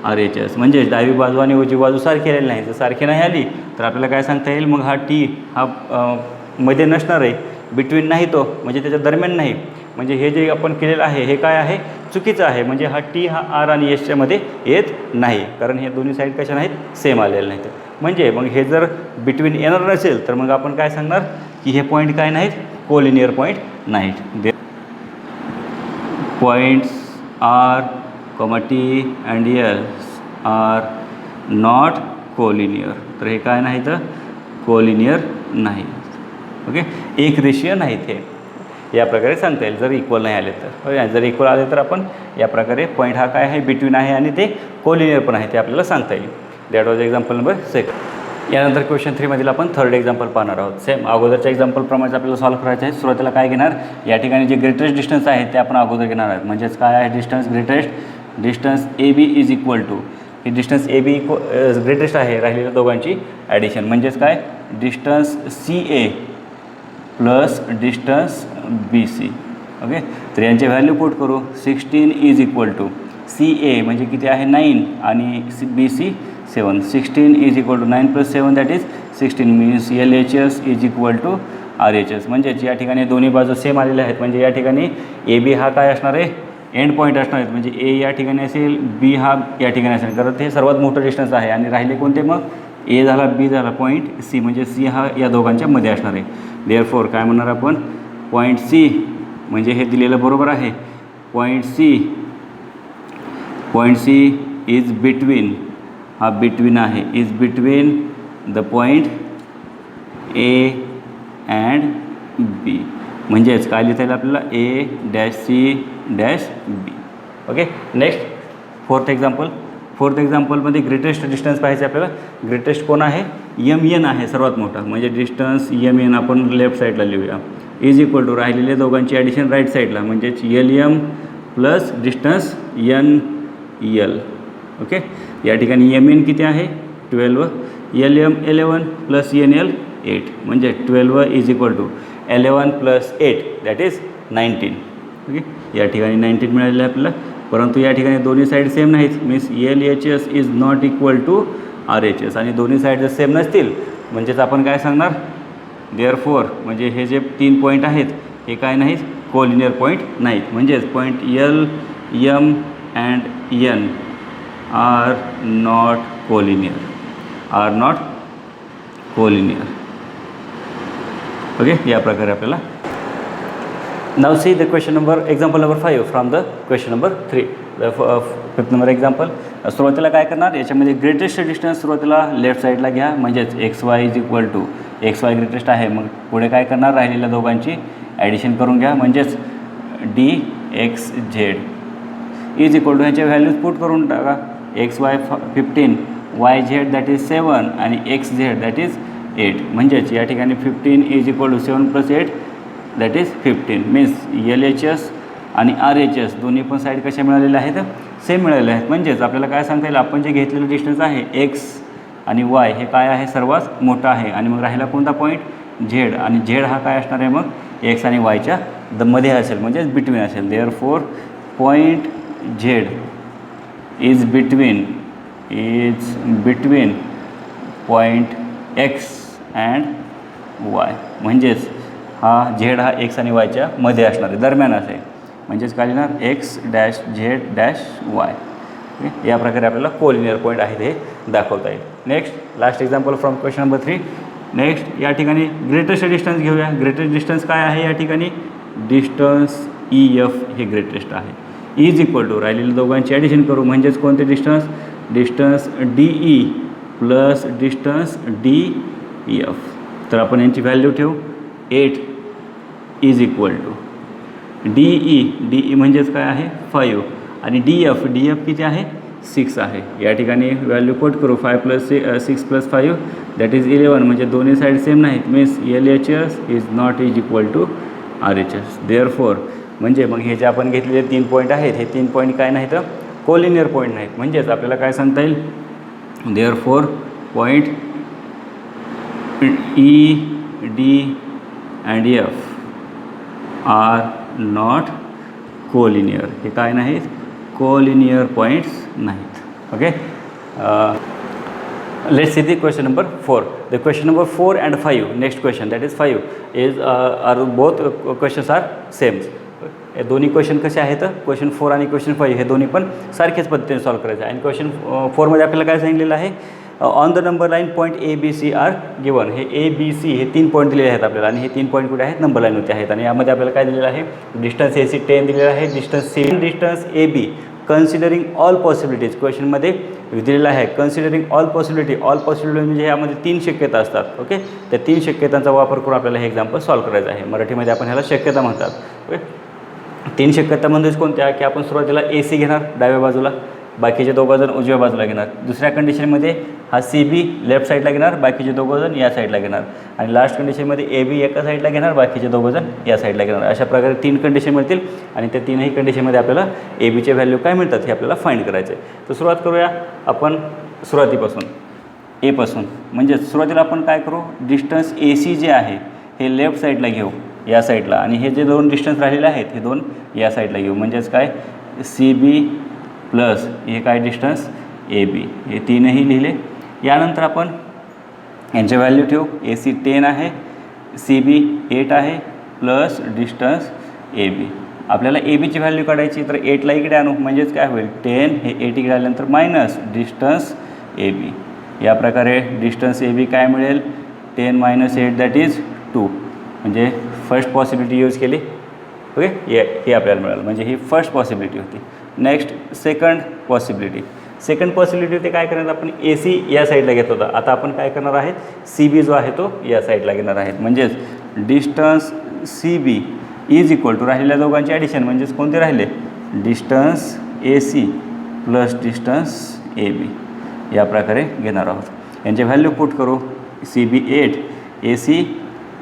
R H S. म्हणजे डावी बाजू आणि उजवी बाजू सारखी आलेली नाही. जर सारखी नाही आली तर आपल्याला काय सांगता येईल, मग हा टी हा मध्ये नसणार आहे, बिटवीन नाही तो, म्हणजे त्याच्या दरम्यान नाही. म्हणजे हे जे आपण केलेलं आहे हे काय आहे, चुकीचं आहे. म्हणजे हा टी हा आर आणि एसच्या मध्ये येत नाही, कारण हे दोन्ही साईड कशा नाहीत, सेम आलेले नाहीत. म्हणजे मग हे जर बिटवीन येणार नसेल तर मग आपण काय सांगणार की हे पॉईंट काय नाहीत, कोलिनियर पॉईंट नाहीत. Points R T and L are not collinear. तर हे काय नाहीत, कोलिनियर नाही. ओके, एक रेषीय नाहीत हे, या प्रकारे सांगता येईल जर इक्वल नाही आले तर. जर इक्वल आले तर आपण या प्रकारे पॉईंट हा काय आहे, बिटवीन आहे आणि ते कोलिनियर पण आहे ते आपल्याला सांगता येईल. That was example number 2. यानंतर क्वेश्चन 3 मधील आपण थर्ड एक्झाम्पल पाहणार आहोत. सेम अगोदरच्या एक्झाम्पलप्रमाणे आपल्याला सॉल्व्ह करायचं आहे. सुरुवातीला काय घेणार, या ठिकाणी जे ग्रेटेस्ट डिस्टन्स आहे ते आपण अगोदर घेणार आहोत. म्हणजेच काय आहे distance, greatest distance A B is equal to, ही डिस्टन्स ए बी ग्रेटेस्ट आहे राहिलेल्या दोघांची ॲडिशन. म्हणजेच काय, distance C A plus distance B C. Okay, तर यांचे व्हॅल्यू पुट करू. 16 is equal to C A म्हणजे किती आहे 9 आणि B C 7. 16 is equal to 9 + 7 that is 16 means L H S is equal to R H S. म्हणजेच या ठिकाणी दोन्ही बाजू सेम आलेल्या आहेत. म्हणजे या ठिकाणी ए बी हा काय असणार आहे, एंड पॉईंट असणार आहेत. म्हणजे ए या ठिकाणी असेल, बी हा या ठिकाणी असेल, कारण ते सर्वात मोठं डिस्टन्स आहे. आणि राहिले कोणते मग, ए झाला, बी झाला, पॉईंट सी म्हणजे सी हा या दोघांच्या मध्ये असणार आहे. देअरफॉर काय म्हणणार आपण, पॉईंट सी म्हणजे हे दिलेलं बरोबर आहे. पॉईंट सी इज बिटवीन, हा बिटवीन आहे, is between the point A and B. म्हणजेच काय लिहिता येईल आपल्याला, A dash C dash B. Okay, next fourth एक्झाम्पलमध्ये ग्रेटेस्ट डिस्टन्स पाहायचे आपल्याला. ग्रेटेस्ट कोण आहे, एम एन आहे सर्वात मोठा. म्हणजे डिस्टन्स एम एन आपण लेफ्ट साईडला लिहूया. इज इक्वल टू राहिलेल्या दोघांची ॲडिशन राईट साईडला. म्हणजेच L M plus distance N L. Okay, या ठिकाणी एम एन किती आहे 12, L M 11 plus N L 8. म्हणजे 12 is equal to 11 + 8 that is 19. Okay, या ठिकाणी 19 मिळालेलं आहे आपल्याला. परंतु या ठिकाणी दोन्ही साईड सेम नाहीत. Means L H S is not equal to R H S. आणि दोन्ही साईड जर सेम नसतील म्हणजेच आपण काय सांगणार, देअरफॉर म्हणजे हे जे 3 पॉईंट आहेत हे काय नाहीत, कोलिनियर पॉईंट नाहीत. म्हणजेच point L M and N are not collinear. Okay, या प्रकारे आपल्याला. Now see the question number, example number 5 from the question number 3. Fifth number example. सुरुवातीला काय करणार, याच्यामध्ये ग्रेटेस्ट डिस्टन्स सुरुवातीला लेफ्ट साईडला घ्या. म्हणजेच X Y is equal to, X Y greatest आहे. मग पुढे काय करणार, राहिलेल्या दोघांची ॲडिशन करून घ्या. म्हणजेच D X Z is equal to, ह्याच्या व्हॅल्यूज पुट करून टाका. X Y 15, Y Z that is 7 आणि एक्स झेड दॅट इज 8. म्हणजेच या ठिकाणी 15 is equal to 7 + 8 that is 15. Means L H S आणि आर एच एस दोन्ही पण साईड कशा मिळालेल्या आहेत, सेम मिळालेल्या आहेत. म्हणजेच आपल्याला काय सांगता येईल, आपण जे घेतलेलं डिस्टन्स आहे एक्स आणि वाय हे काय आहे, सर्वात मोठं आहे. आणि मग राहिला कोणता पॉईंट, झेड. आणि झेड हा काय असणार आहे मग एक्स आणि वायच्या मध्ये असेल, म्हणजेच बिटवीन असेल. Therefore point Z is between point x and Y. म्हणजेच हा झेड हा एक्स आणि वायच्या मध्ये असणार आहे, दरम्यान असेल. म्हणजेच काय लिहिणार, x dash Z dash Y. Okay, या प्रकारे आपल्याला कोलिनियर पॉईंट आहे ते दाखवता येईल. Next last example from question number 3. Next या ठिकाणी ग्रेटेस्ट डिस्टन्स घेऊया. ग्रेटेस्ट डिस्टन्स काय आहे, या ठिकाणी डिस्टन्स ई एफ हे ग्रेटेस्ट आहे. इज इक्वल टू राहिलेल्या दोघांची ॲडिशन करू. म्हणजेच कोणते distance, distance D E plus distance D F. तर आपण यांची व्हॅल्यू ठेवू. 8 is equal to D E म्हणजेच काय आहे 5 आणि डी एफ किती आहे 6 आहे. या ठिकाणी व्हॅल्यू कोट करू. 5 + 6 + 5 दॅट इज 11. म्हणजे दोन्ही साईड सेम नाहीत. Means L H S is not is equal to R H S. Therefore म्हणजे मग हे जे आपण घेतलेले 3 पॉईंट आहेत हे 3 पॉईंट काय नाहीत, कोलिनियर पॉईंट नाहीत. म्हणजेच आपल्याला काय सांगता येईल, therefore point E D and F are not collinear. हे काय नाहीत, कोलिनियर पॉईंट्स नाहीत. Okay, let's see the question number 4. The question number 4 and 5, next question that is 5 is are both questions are same. हे दोन्ही question कसे आहेत, question 4 आणि question 5 हे दोन्ही पण सारख्याच पद्धतीने सॉल्व्ह करायचं आहे. आणि क्वेश्चन 4मध्ये आपल्याला काय सांगितलेलं आहे, on the number line point A B C are given. हे ए बी सी हे 3 पॉईंट दिलेले आहेत आपल्याला आणि हे 3 पॉईंट कुठे आहेत, नंबर लाईनवरती आहेत. आणि यामध्ये आपल्याला काय दिलेलं आहे, डिस्टन्स ए सी 10 दिलेलं आहे, distance C distance A B considering all possibilities. क्वेश्चनमध्ये दिलेलं आहे considering all possibility. All possibility म्हणजे यामध्ये 3 शक्यता असतात. ओके, त्या 3 शक्यतांचा वापर करून आपल्याला हे एक्झाम्पल सॉल्व्ह करायचं आहे. मराठीमध्ये आपण ह्याला शक्यता म्हणतात. ओके, 3 शक्यता म्हणजेच कोणत्या, की आपण सुरुवातीला ए सी घेणार डाव्या बाजूला. बाकीचे दोघं जण उजव्या बाजूला घेणार. दुसऱ्या कंडिशनमध्ये हा सी बी लेफ्ट साईडला घेणार, बाकीचे दोघं जण या साईडला घेणार. आणि लास्ट कंडिशनमध्ये ए बी एका साईडला घेणार, बाकीचे दोघं जण या साईडला घेणार. अशा प्रकारे 3 कंडिशन मिळतील आणि त्या 3ही कंडिशनमध्ये आपल्याला ए बीचे व्हॅल्यू काय मिळतात हे आपल्याला फाइंड करायचे आहे. तर सुरुवात करूया आपण सुरुवातीपासून, एपासून. म्हणजे सुरुवातीला आपण काय करू, डिस्टन्स ए सी जे आहे हे लेफ्ट साईडला घेऊ या साईडला, आणि हे जे 2 डिस्टन्स राहिलेले आहेत हे 2 या साईडला घेऊ. म्हणजेच काय सी बी प्लस हे काय डिस्टन्स ए बी, हे 3ही लिहिले. यानंतर आपण यांचे व्हॅल्यू ठेवू. ए सी 10 आहे, सी बी 8 आहे, प्लस डिस्टन्स ए बी. आपल्याला ए बीची व्हॅल्यू काढायची, तर 8ला इकडे आणू. म्हणजेच काय होईल 10 हे 8 इकडे आल्यानंतर मायनस डिस्टन्स ए बी. या प्रकारे डिस्टन्स ए बी काय मिळेल, 10 - 8 दॅट इज 2. म्हणजे फर्स्ट पॉसिबिलिटी यूज केली. ओके, हे आपल्याला मिळालं. म्हणजे ही फर्स्ट पॉसिबिलिटी होती. नेक्स्ट सेकंड पॉसिबिलिटी होते काय करणार आपण, ए सी या साईडला घेत होता. आता आपण काय करणार आहेत, सी बी जो आहे तो या साईडला घेणार आहेत. म्हणजेच distance C B is equal to राहिलेल्या दोघांचे ॲडिशन. म्हणजेच कोणते राहिले, distance A C plus distance A B. या प्रकारे घेणार आहोत. यांचे व्हॅल्यू पुट करू. सी बी 8,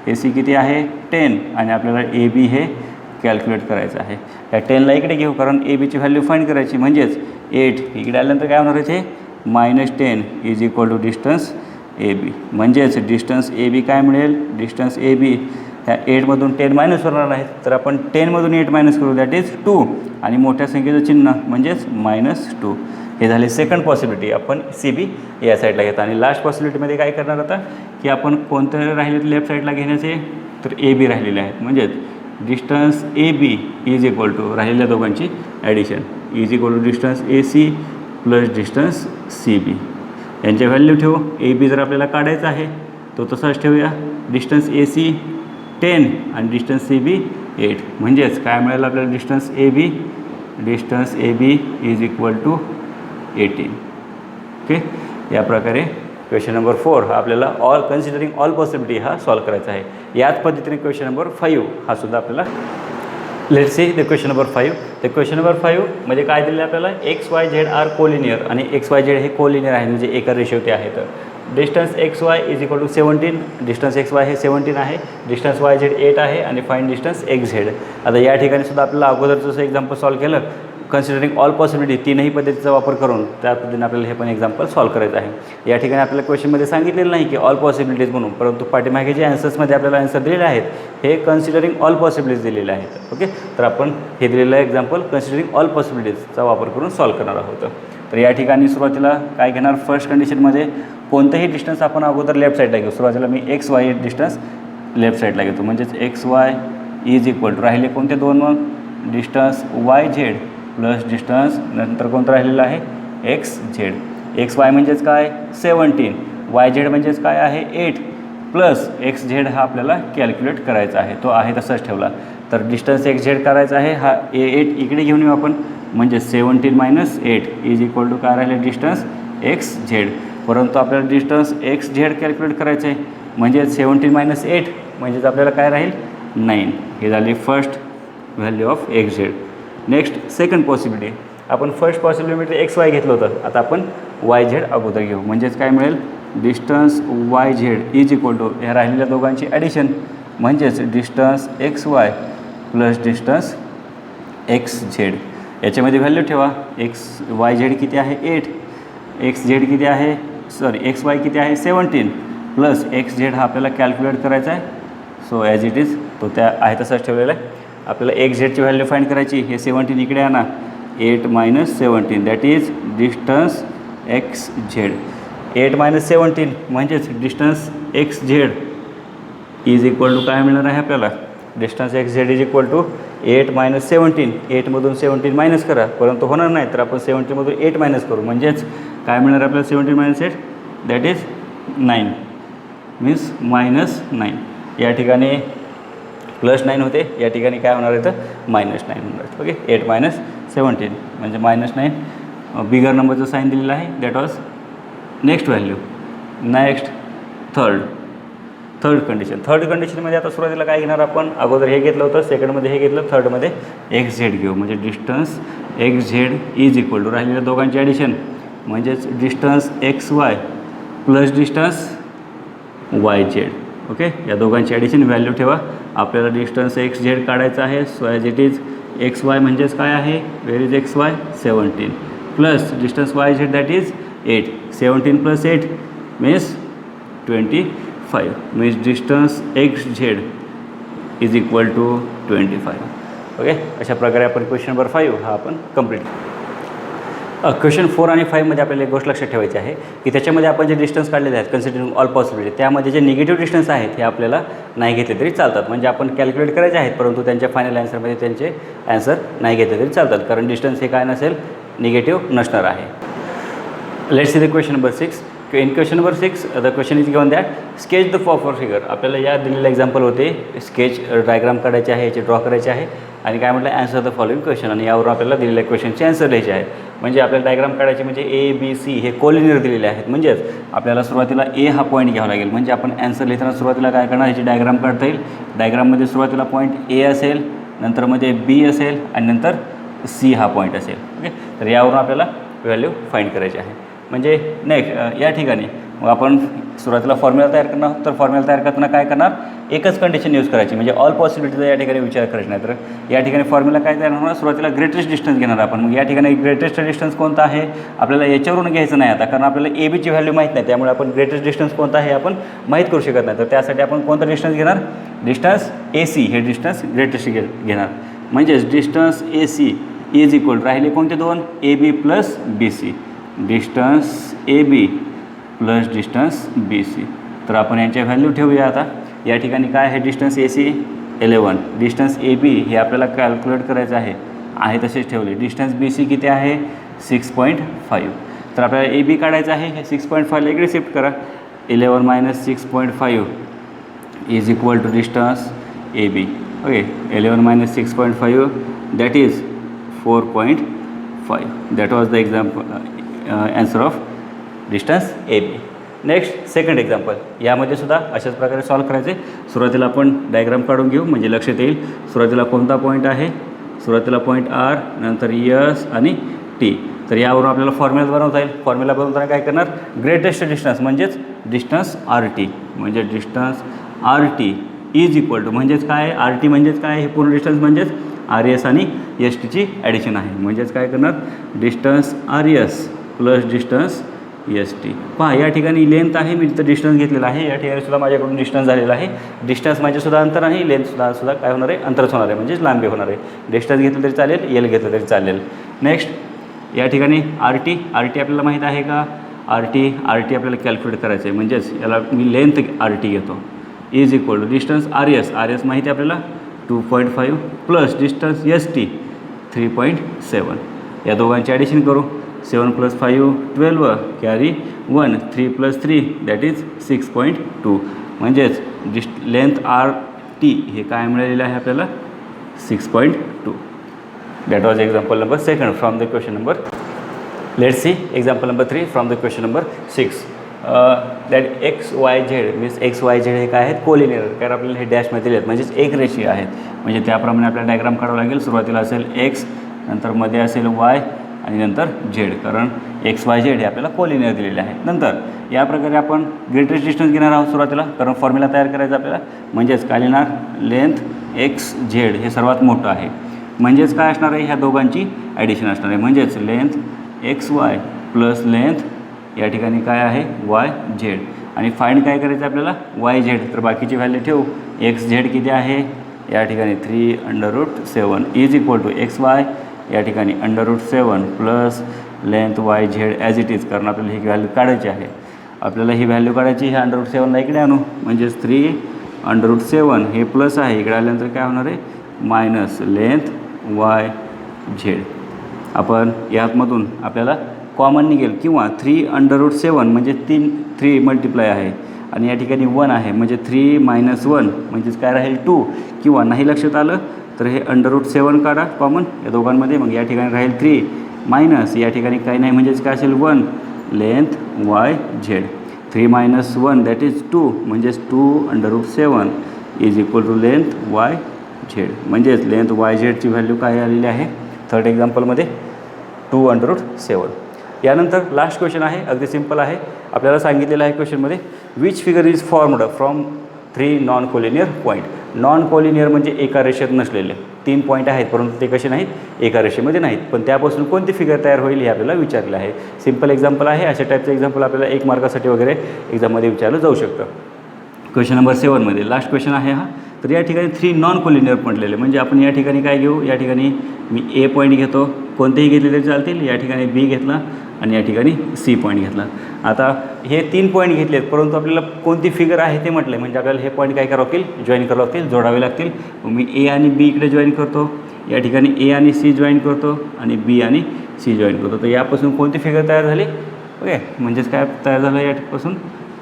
ए सी किती आहे 10, आणि आपल्याला ए बी हे कॅल्क्युलेट करायचं आहे. या 10ला इकडे घेऊ कारण ए बीची व्हॅल्यू फाइंड करायची. म्हणजेच 8 इकडे आल्यानंतर काय होणार आहे, -10 is equal to distance A B. म्हणजेच डिस्टन्स ए बी काय मिळेल, डिस्टन्स ए बी ह्या 8मधून 10 मायनस होणार आहेत. तर आपण 10मधून 8 मायनस करू, दॅट इज 2, आणि मोठ्या संख्येचं चिन्ह म्हणजेच -2. हे झाले सेकंड पॉसिबिलिटी. आपण सी बी या साईडला घेतो. आणि लास्ट पॉसिबिलिटीमध्ये काय करणार आता, की आपण कोणतं राहिले लेफ्ट साईडला घेण्याचे, तर ए बी राहिलेले आहेत. म्हणजेच distance A B is equal to राहिलेल्या दोघांची addition is equal to distance A C plus distance C B. यांचे व्हॅल्यू ठेवू. ए बी जर आपल्याला काढायचा आहे तो तसाच ठेवूया. डिस्टन्स ए सी 10 आणि डिस्टन्स सी बी 8. म्हणजेच काय मिळेल आपल्याला, distance A B is equal to 18. Okay, या प्रकारे क्वेश्चन नंबर 4 हा आपल्याला कन्सिडरिंग ऑल पॉसिबिलिटी हा सॉल्व करायचा आहे. याच पद्धतीने क्वेश्चन नंबर 5 हा सुद्धा आपल्याला, let's see the question number 5. तर क्वेश्चन नंबर 5 म्हणजे काय दिलेलं आपल्याला, X Y Z are collinear, आणि एक्स वाय झेड हे कोलिनियर आहे, म्हणजे एका रेशोचे आहेत. Distance X Y is equal to 17. Distance X Y हे 17 आहे, डिस्टन्स वाय झेड 8 आहे, आणि फाईंड डिस्टन्स एक्स झेड. आता या ठिकाणी सुद्धा आपल्याला अगोदरचं जसं एक्झाम्पल सॉल्व केलं, कन्सिडरिंग ऑल पॉसिबिलिटी 3ही पद्धतीचा वापर करून त्या पद्धतीने आपल्याला हे पण एक्झाम्पल सॉल्व करायचं आहे. या ठिकाणी आपल्याला क्वेश्चनमध्ये सांगितलेलं नाही की ऑल पॉसिबिलिटीज म्हणून, परंतु पाठीमागे जे ॲन्सर्समध्ये आपल्याला आन्सर दिलेले आहेत हे कन्सिडरिंग ऑल पॉसिबिलिटीज दिलेले आहेत. ओके, तर आपण हे दिलेलं एक्झाम्पल कन्सिडरिंग ऑल पॉसिबिलिटीजचा वापर करून सॉल्व करणार आहोत. तर या ठिकाणी सुरुवातीला काय घेणार, फर्स्ट कंडिशनमध्ये कोणतंही डिस्टन्स आपण अगोदर लेफ्ट साईडला घेऊ. सुरुवातीला मी एक्स वाय डिस्टन्स लेफ्ट साईडला घेतो. म्हणजेच X Y is equal to राहिले कोणते 2, मग distance Y Z plus distance नंतर कोणतं राहिलेलं आहे, एक्स झेड. एक्स वाय म्हणजेच काय 17, वाय झेड म्हणजेच काय आहे 8, प्लस एक्स झेड हा आपल्याला कॅल्क्युलेट करायचा आहे, तो आहे तसाच ठेवला. तर डिस्टन्स एक्स झेड करायचा आहे, हा 8 इकडे घेऊन येऊ आपण. म्हणजे 17 - 8 इज इक्वल टू काय राहिले, डिस्टन्स एक्स झेड. परंतु आपल्याला डिस्टन्स एक्स झेड कॅल्क्युलेट करायचं आहे. म्हणजे 17 - 8 म्हणजेच आपल्याला काय राहील 9. हे झाली first value of x Z. Next second possibility. आपण फर्स्ट पॉसिबिलिटीमध्ये एक्स वाय घेतलं होतं, आता आपण वाय झेड अगोदर घेऊ. म्हणजेच काय मिळेल, distance Y Z is equal to ह्या राहिलेल्या दोघांची ॲडिशन. म्हणजेच distance X Y plus distance X Z. याच्यामध्ये व्हॅल्यू ठेवा. एक्स वाय झेड किती आहे 8, एक्स झेड किती आहे, एक्स वाय किती आहे 17, प्लस एक्स झेड हा आपल्याला कॅल्क्युलेट करायचा आहे. सो ॲज इट इज तो त्या आहे तसाच ठेवलेला आहे. आपल्याला एक्स झेडची व्हॅल्यू फाइंड करायची. हे 17 इकडे आणा, 8 - 17 that is distance X Z. 8 - 17 म्हणजेच distance X Z is equal to काय मिळणार आहे आपल्याला, distance X Z is equal to 8 - 17. 8मधून 17 मायनस करा, परंतु होणार नाही, तर आपण 17मधून 8 मायनस करू. म्हणजेच काय मिळणार आपल्याला 17 - 8 दॅट इज 9, मीन्स -9. या ठिकाणी +9 होते, या ठिकाणी काय होणार आहे तर -9 होणार आहे. ओके, 8 - 17 म्हणजे -9. बिगर नंबरचं साईन दिलेलं आहे, that was next value. Next third कंडिशनमध्ये आता सुरुवातीला काय घेणार आपण, अगोदर हे घेतलं होतं, सेकंडमध्ये हे घेतलं, थर्डमध्ये एक्स झेड घेऊ. म्हणजे distance X Z is equal to राहिलेल्या दोघांची ॲडिशन म्हणजेच distance X Y plus distance Y Z. Okay, या दोघांची ॲडिशन व्हॅल्यू ठेवा. आपल्याला डिस्टन्स एक्स झेड काढायचं आहे. So as it is X Y म्हणजेच काय आहे, where is X Y 17 plus distance Y Z that is 8. 17 plus 8 means 25 means distance X Z is equal to 25. Okay, अशा प्रकारे आपण क्वेश्चन नंबर 5 हा आपण कंप्लीट. क्वेश्चन 4 आणि 5मध्ये आपल्याला एक गोष्ट लक्षात ठेवायची आहे की त्याच्यामध्ये आपण जे डिस्टन्स काढलेले आहेत कन्सिडरिंग ऑल पॉसिबिलिटी, त्यामध्ये जे निगेटिव्ह डिस्टन्स आहेत हे आपल्याला नाही घेतले तरी चालतात. म्हणजे आपण कॅल्क्युलेट करायचे आहेत परंतु त्यांच्या फायनल ॲन्सरमध्ये त्यांचे ॲन्सर नाही घेतले तरी चालतात, कारण डिस्टन्स हे काय नसेल, निगेटिव्ह नसणार आहे. Let's see the question number 6. In question number 6 the question is given that sketch the for figure. आपल्याला या दिलेलं एक्झाम्पल होते, स्केच डायग्राम काढायचे आहे, याचे ड्रॉ करायचे आहे आणि काय म्हटलं, ॲन्सर द फॉलोइंग क्वेश्चन. आणि यावर आपल्याला दिलेल्या क्वेश्चनचे ॲन्सर लिहायचे आहे. म्हणजे आपल्याला डायग्राम काढायचे म्हणजे ए बी सी हे कोलिनियर दिलेले आहेत. म्हणजेच आपल्याला सुरुवातीला ए हा पॉईंट घ्यावा लागेल. म्हणजे आपण ॲन्सर लिहिताना सुरुवातीला काय करणार, ह्याची डायग्राम काढता येईल. डायग्राममध्ये सुरुवातीला पॉईंट ए असेल, नंतर मध्ये बी असेल आणि नंतर सी हा पॉईंट असेल. ओके, तर यावरून आपल्याला व्हॅल्यू फाईंड करायची आहे. म्हणजे नेक्स्ट या ठिकाणी मग आपण सुरुवातीला फॉर्म्युला तयार करणार. तर फॉर्म्युला तयार करताना काय करणार, एकच कंडिशन यूज करायची, म्हणजे ऑल पॉसिबिलिटीचा या ठिकाणी विचार करायचा नाही. तर या ठिकाणी फॉर्म्युला काय तयार होणार, सुरुवातीला ग्रेटेस्ट डिस्टन्स घेणार आपण. मग या ठिकाणी ग्रेटेस्ट डिस्टन्स कोणता आहे आपल्याला याच्यावरून घ्यायचं नाही आता, कारण आपल्याला ए बीची व्हॅल्यू माहीत नाही, त्यामुळे आपण ग्रेटेस्ट डिस्टन्स कोणता आहे आपण माहीत करू शकत नाही. तर त्यासाठी आपण कोणता डिस्टन्स घेणार, डिस्टन्स ए सी हे डिस्टन्स ग्रेटेस्ट घेणार. म्हणजेच distance A C is equal राहिले कोणते दोन, A B plus B C. Distance A B plus distance B C. तर आपण यांच्या व्हॅल्यू ठेवूया. आता या ठिकाणी काय आहे, distance A C 11, distance A B हे आपल्याला कॅल्क्युलेट करायचं आहे तसेच ठेवले. डिस्टन्स बी सी किती आहे, 6.5. तर आपल्याला ए बी काढायचं आहे. हे 6.5 इकडे शिफ्ट करा. 11 minus 6.5 is equal to distance A B. Okay, 11 minus 6.5 that is 4.5. That was the answer of distance AB. Next second example. यामध्ये सुद्धा अशाच प्रकारे सॉल्व करायचे. सुरुवातीला आपण डायग्राम काढून घेऊ म्हणजे लक्षात येईल. सुरुवातीला कोणता पॉईंट आहे, सुरुवातीला पॉईंट आर, नंतर यस आणि टी. तर यावरून आपल्याला फॉर्म्युला बनवता येईल. फॉर्म्युला बनवताना काय करणार, ग्रेटेस्ट डिस्टन्स म्हणजेच डिस्टन्स आर टी. म्हणजे distance R T is equal to म्हणजेच काय, आर टी म्हणजेच काय, हे पूर्ण डिस्टन्स म्हणजेच आर एस आणि एस टीची ॲडिशन आहे. म्हणजेच काय करणार, distance R S plus distance S T. पहा या ठिकाणी लेंथ आहे, मी तिथं डिस्टन्स घेतलेला आहे. या ठिकाणी सुद्धा माझ्याकडून डिस्टन्स झालेला आहे. डिस्टन्स म्हणजे सुद्धा अंतर आहे, लेंथ सुद्धा काय होणार आहे, अंतरच होणार आहे, म्हणजेच लांबी होणार आहे. डिस्टन्स घेतलं तरी चालेल, एल घेतलं तरी चालेल. नेक्स्ट या ठिकाणी आर टी आपल्याला माहीत आहे का, आर टी आपल्याला कॅल्क्युलेट करायचं आहे. म्हणजेच याला मी लेंथ आर टी घेतो is equal to distance R S माहिती आहे आपल्याला 2.5 प्लस डिस्टन्स एस टी 3.7. या दोघांची ॲडिशन करू. 7 + 5 12 कॅरी 1 3 + 3 दॅट इज 6.2. म्हणजेच लेंथ आर टी हे काय मिळालेलं आहे आपल्याला 6.2. That was example number second from the question number. Let's see example number 3 from the question number 6. That x Y Z means x Y Z हे काय आहेत, collinear. कारण आपल्याला हे डॅशमध्ये दिले आहेत म्हणजेच एक रेषीय आहेत. म्हणजे त्याप्रमाणे आपल्याला डायग्राम काढावं लागेल. सुरुवातीला असेल एक्स, नंतर मध्ये असेल वाय आणि नंतर झेड, कारण एक्स वाय झेड हे आपल्याला कोलिनियर दिलेले आहेत. नंतर या प्रकारे आपण ग्रेटेस्ट डिस्टन्स घेणार आहोत सुरुवातीला, कारण फॉर्म्युला तयार करायचा आपल्याला. म्हणजेच काय लिहिणार, लेंथ एक्स झेड हे सर्वात मोठं आहे. म्हणजेच काय असणार आहे, ह्या दोघांची ॲडिशन असणार आहे. म्हणजेच length x Y plus length या ठिकाणी काय आहे वाय झेड. आणि फाइंड काय करायचं आपल्याला, वाय झेड. तर बाकीची व्हॅल्यू ठेवू. एक्स झेड किती आहे या ठिकाणी 3√7 is equal to X Y या ठिकाणी √7 plus length Y Z as it is. कारण आपल्याला ही व्हॅल्यू काढायची आहे. आपल्याला ही व्हॅल्यू काढायची, ह्या √7ला इकडे आणू. म्हणजेच 3√7 हे प्लस आहे, इकडे आल्यानंतर काय होणार आहे मायनस लेंथ वाय झेड. आपण यातमधून आपल्याला कॉमन निघेल किंवा 3√7 म्हणजे 3 मल्टिप्लाय आहे आणि या ठिकाणी 1 आहे. म्हणजे 3 - 1 म्हणजेच काय राहील 2. किंवा नाही लक्षात आलं तर हे √7 काढा कॉमन या दोघांमध्ये. मग या ठिकाणी राहील 3 मायनस या ठिकाणी काही नाही म्हणजेच काय असेल 1 length Y Z. 3 - 1 that is 2 म्हणजेच 2√7 is equal to length Y Z. म्हणजेच लेंथ वाय झेडची व्हॅल्यू काय आलेली आहे थर्ड एक्झाम्पलमध्ये 2√7. यानंतर लास्ट क्वेश्चन आहे, अगदी सिम्पल आहे. आपल्याला सांगितलेलं आहे क्वेश्चनमध्ये, which figure is formed from 3 non collinear point. Non collinear म्हणजे एका रेषेत नसलेले 3 पॉईंट आहेत, परंतु ते कसे नाहीत, एका रेषेमध्ये नाहीत. पण त्यापासून कोणती फिगर तयार होईल हे आपल्याला विचारलं आहे. सिम्पल एक्झाम्पल आहे. अशा टाईपचं एक्झाम्पल आपल्याला 1 मार्कासाठी वगैरे एक्झाममध्ये विचारलं जाऊ शकतं. क्वेश्चन नंबर 7मध्ये लास्ट क्वेश्चन आहे हा. तर या ठिकाणी 3 नॉन कोलिनियर म्हटलेले, म्हणजे आपण या ठिकाणी काय घेऊ, या ठिकाणी मी ए पॉईंट घेतो, कोणतेही घेतले तरी चालतील. या ठिकाणी बी घेतला आणि या ठिकाणी सी पॉईंट घेतला. आता हे 3 पॉईंट घेतलेत, परंतु आपल्याला कोणती फिगर आहे ते म्हटलं, म्हणजे आपल्याला हे पॉईंट काय करावं लागतील, जॉईन करावं लागतील, जोडावे लागतील. मी ए आणि बी इकडे जॉईन करतो, या ठिकाणी ए आणि सी जॉईन करतो आणि बी आणि सी जॉईन करतो. तर यापासून कोणती फिगर तयार झाली, ओके, म्हणजेच काय तयार झालं, यापासून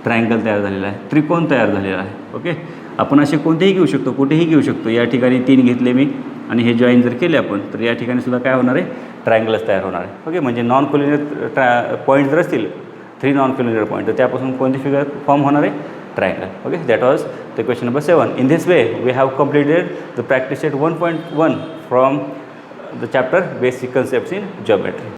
ट्रायंगल तयार झालेला आहे, त्रिकोण तयार झालेला आहे. ओके, आपण असे कोणतेही घेऊ शकतो, कुठेही घेऊ शकतो. या ठिकाणी 3 घेतले मी आणि हे जॉईन जर केले आपण, तर या ठिकाणी सुद्धा काय होणार आहे, ट्रायंगलच तयार होणार आहे. ओके, म्हणजे नॉन कोलिनियर पॉईंट जर असतील 3 नॉन कोलिनियर पॉईंट, तर त्यापासून कोणती फिगर फॉर्म होणार आहे, triangle. Okay, that was the question number 7. In this way we have completed the practice set 1.1 from the chapter basic concepts in geometry.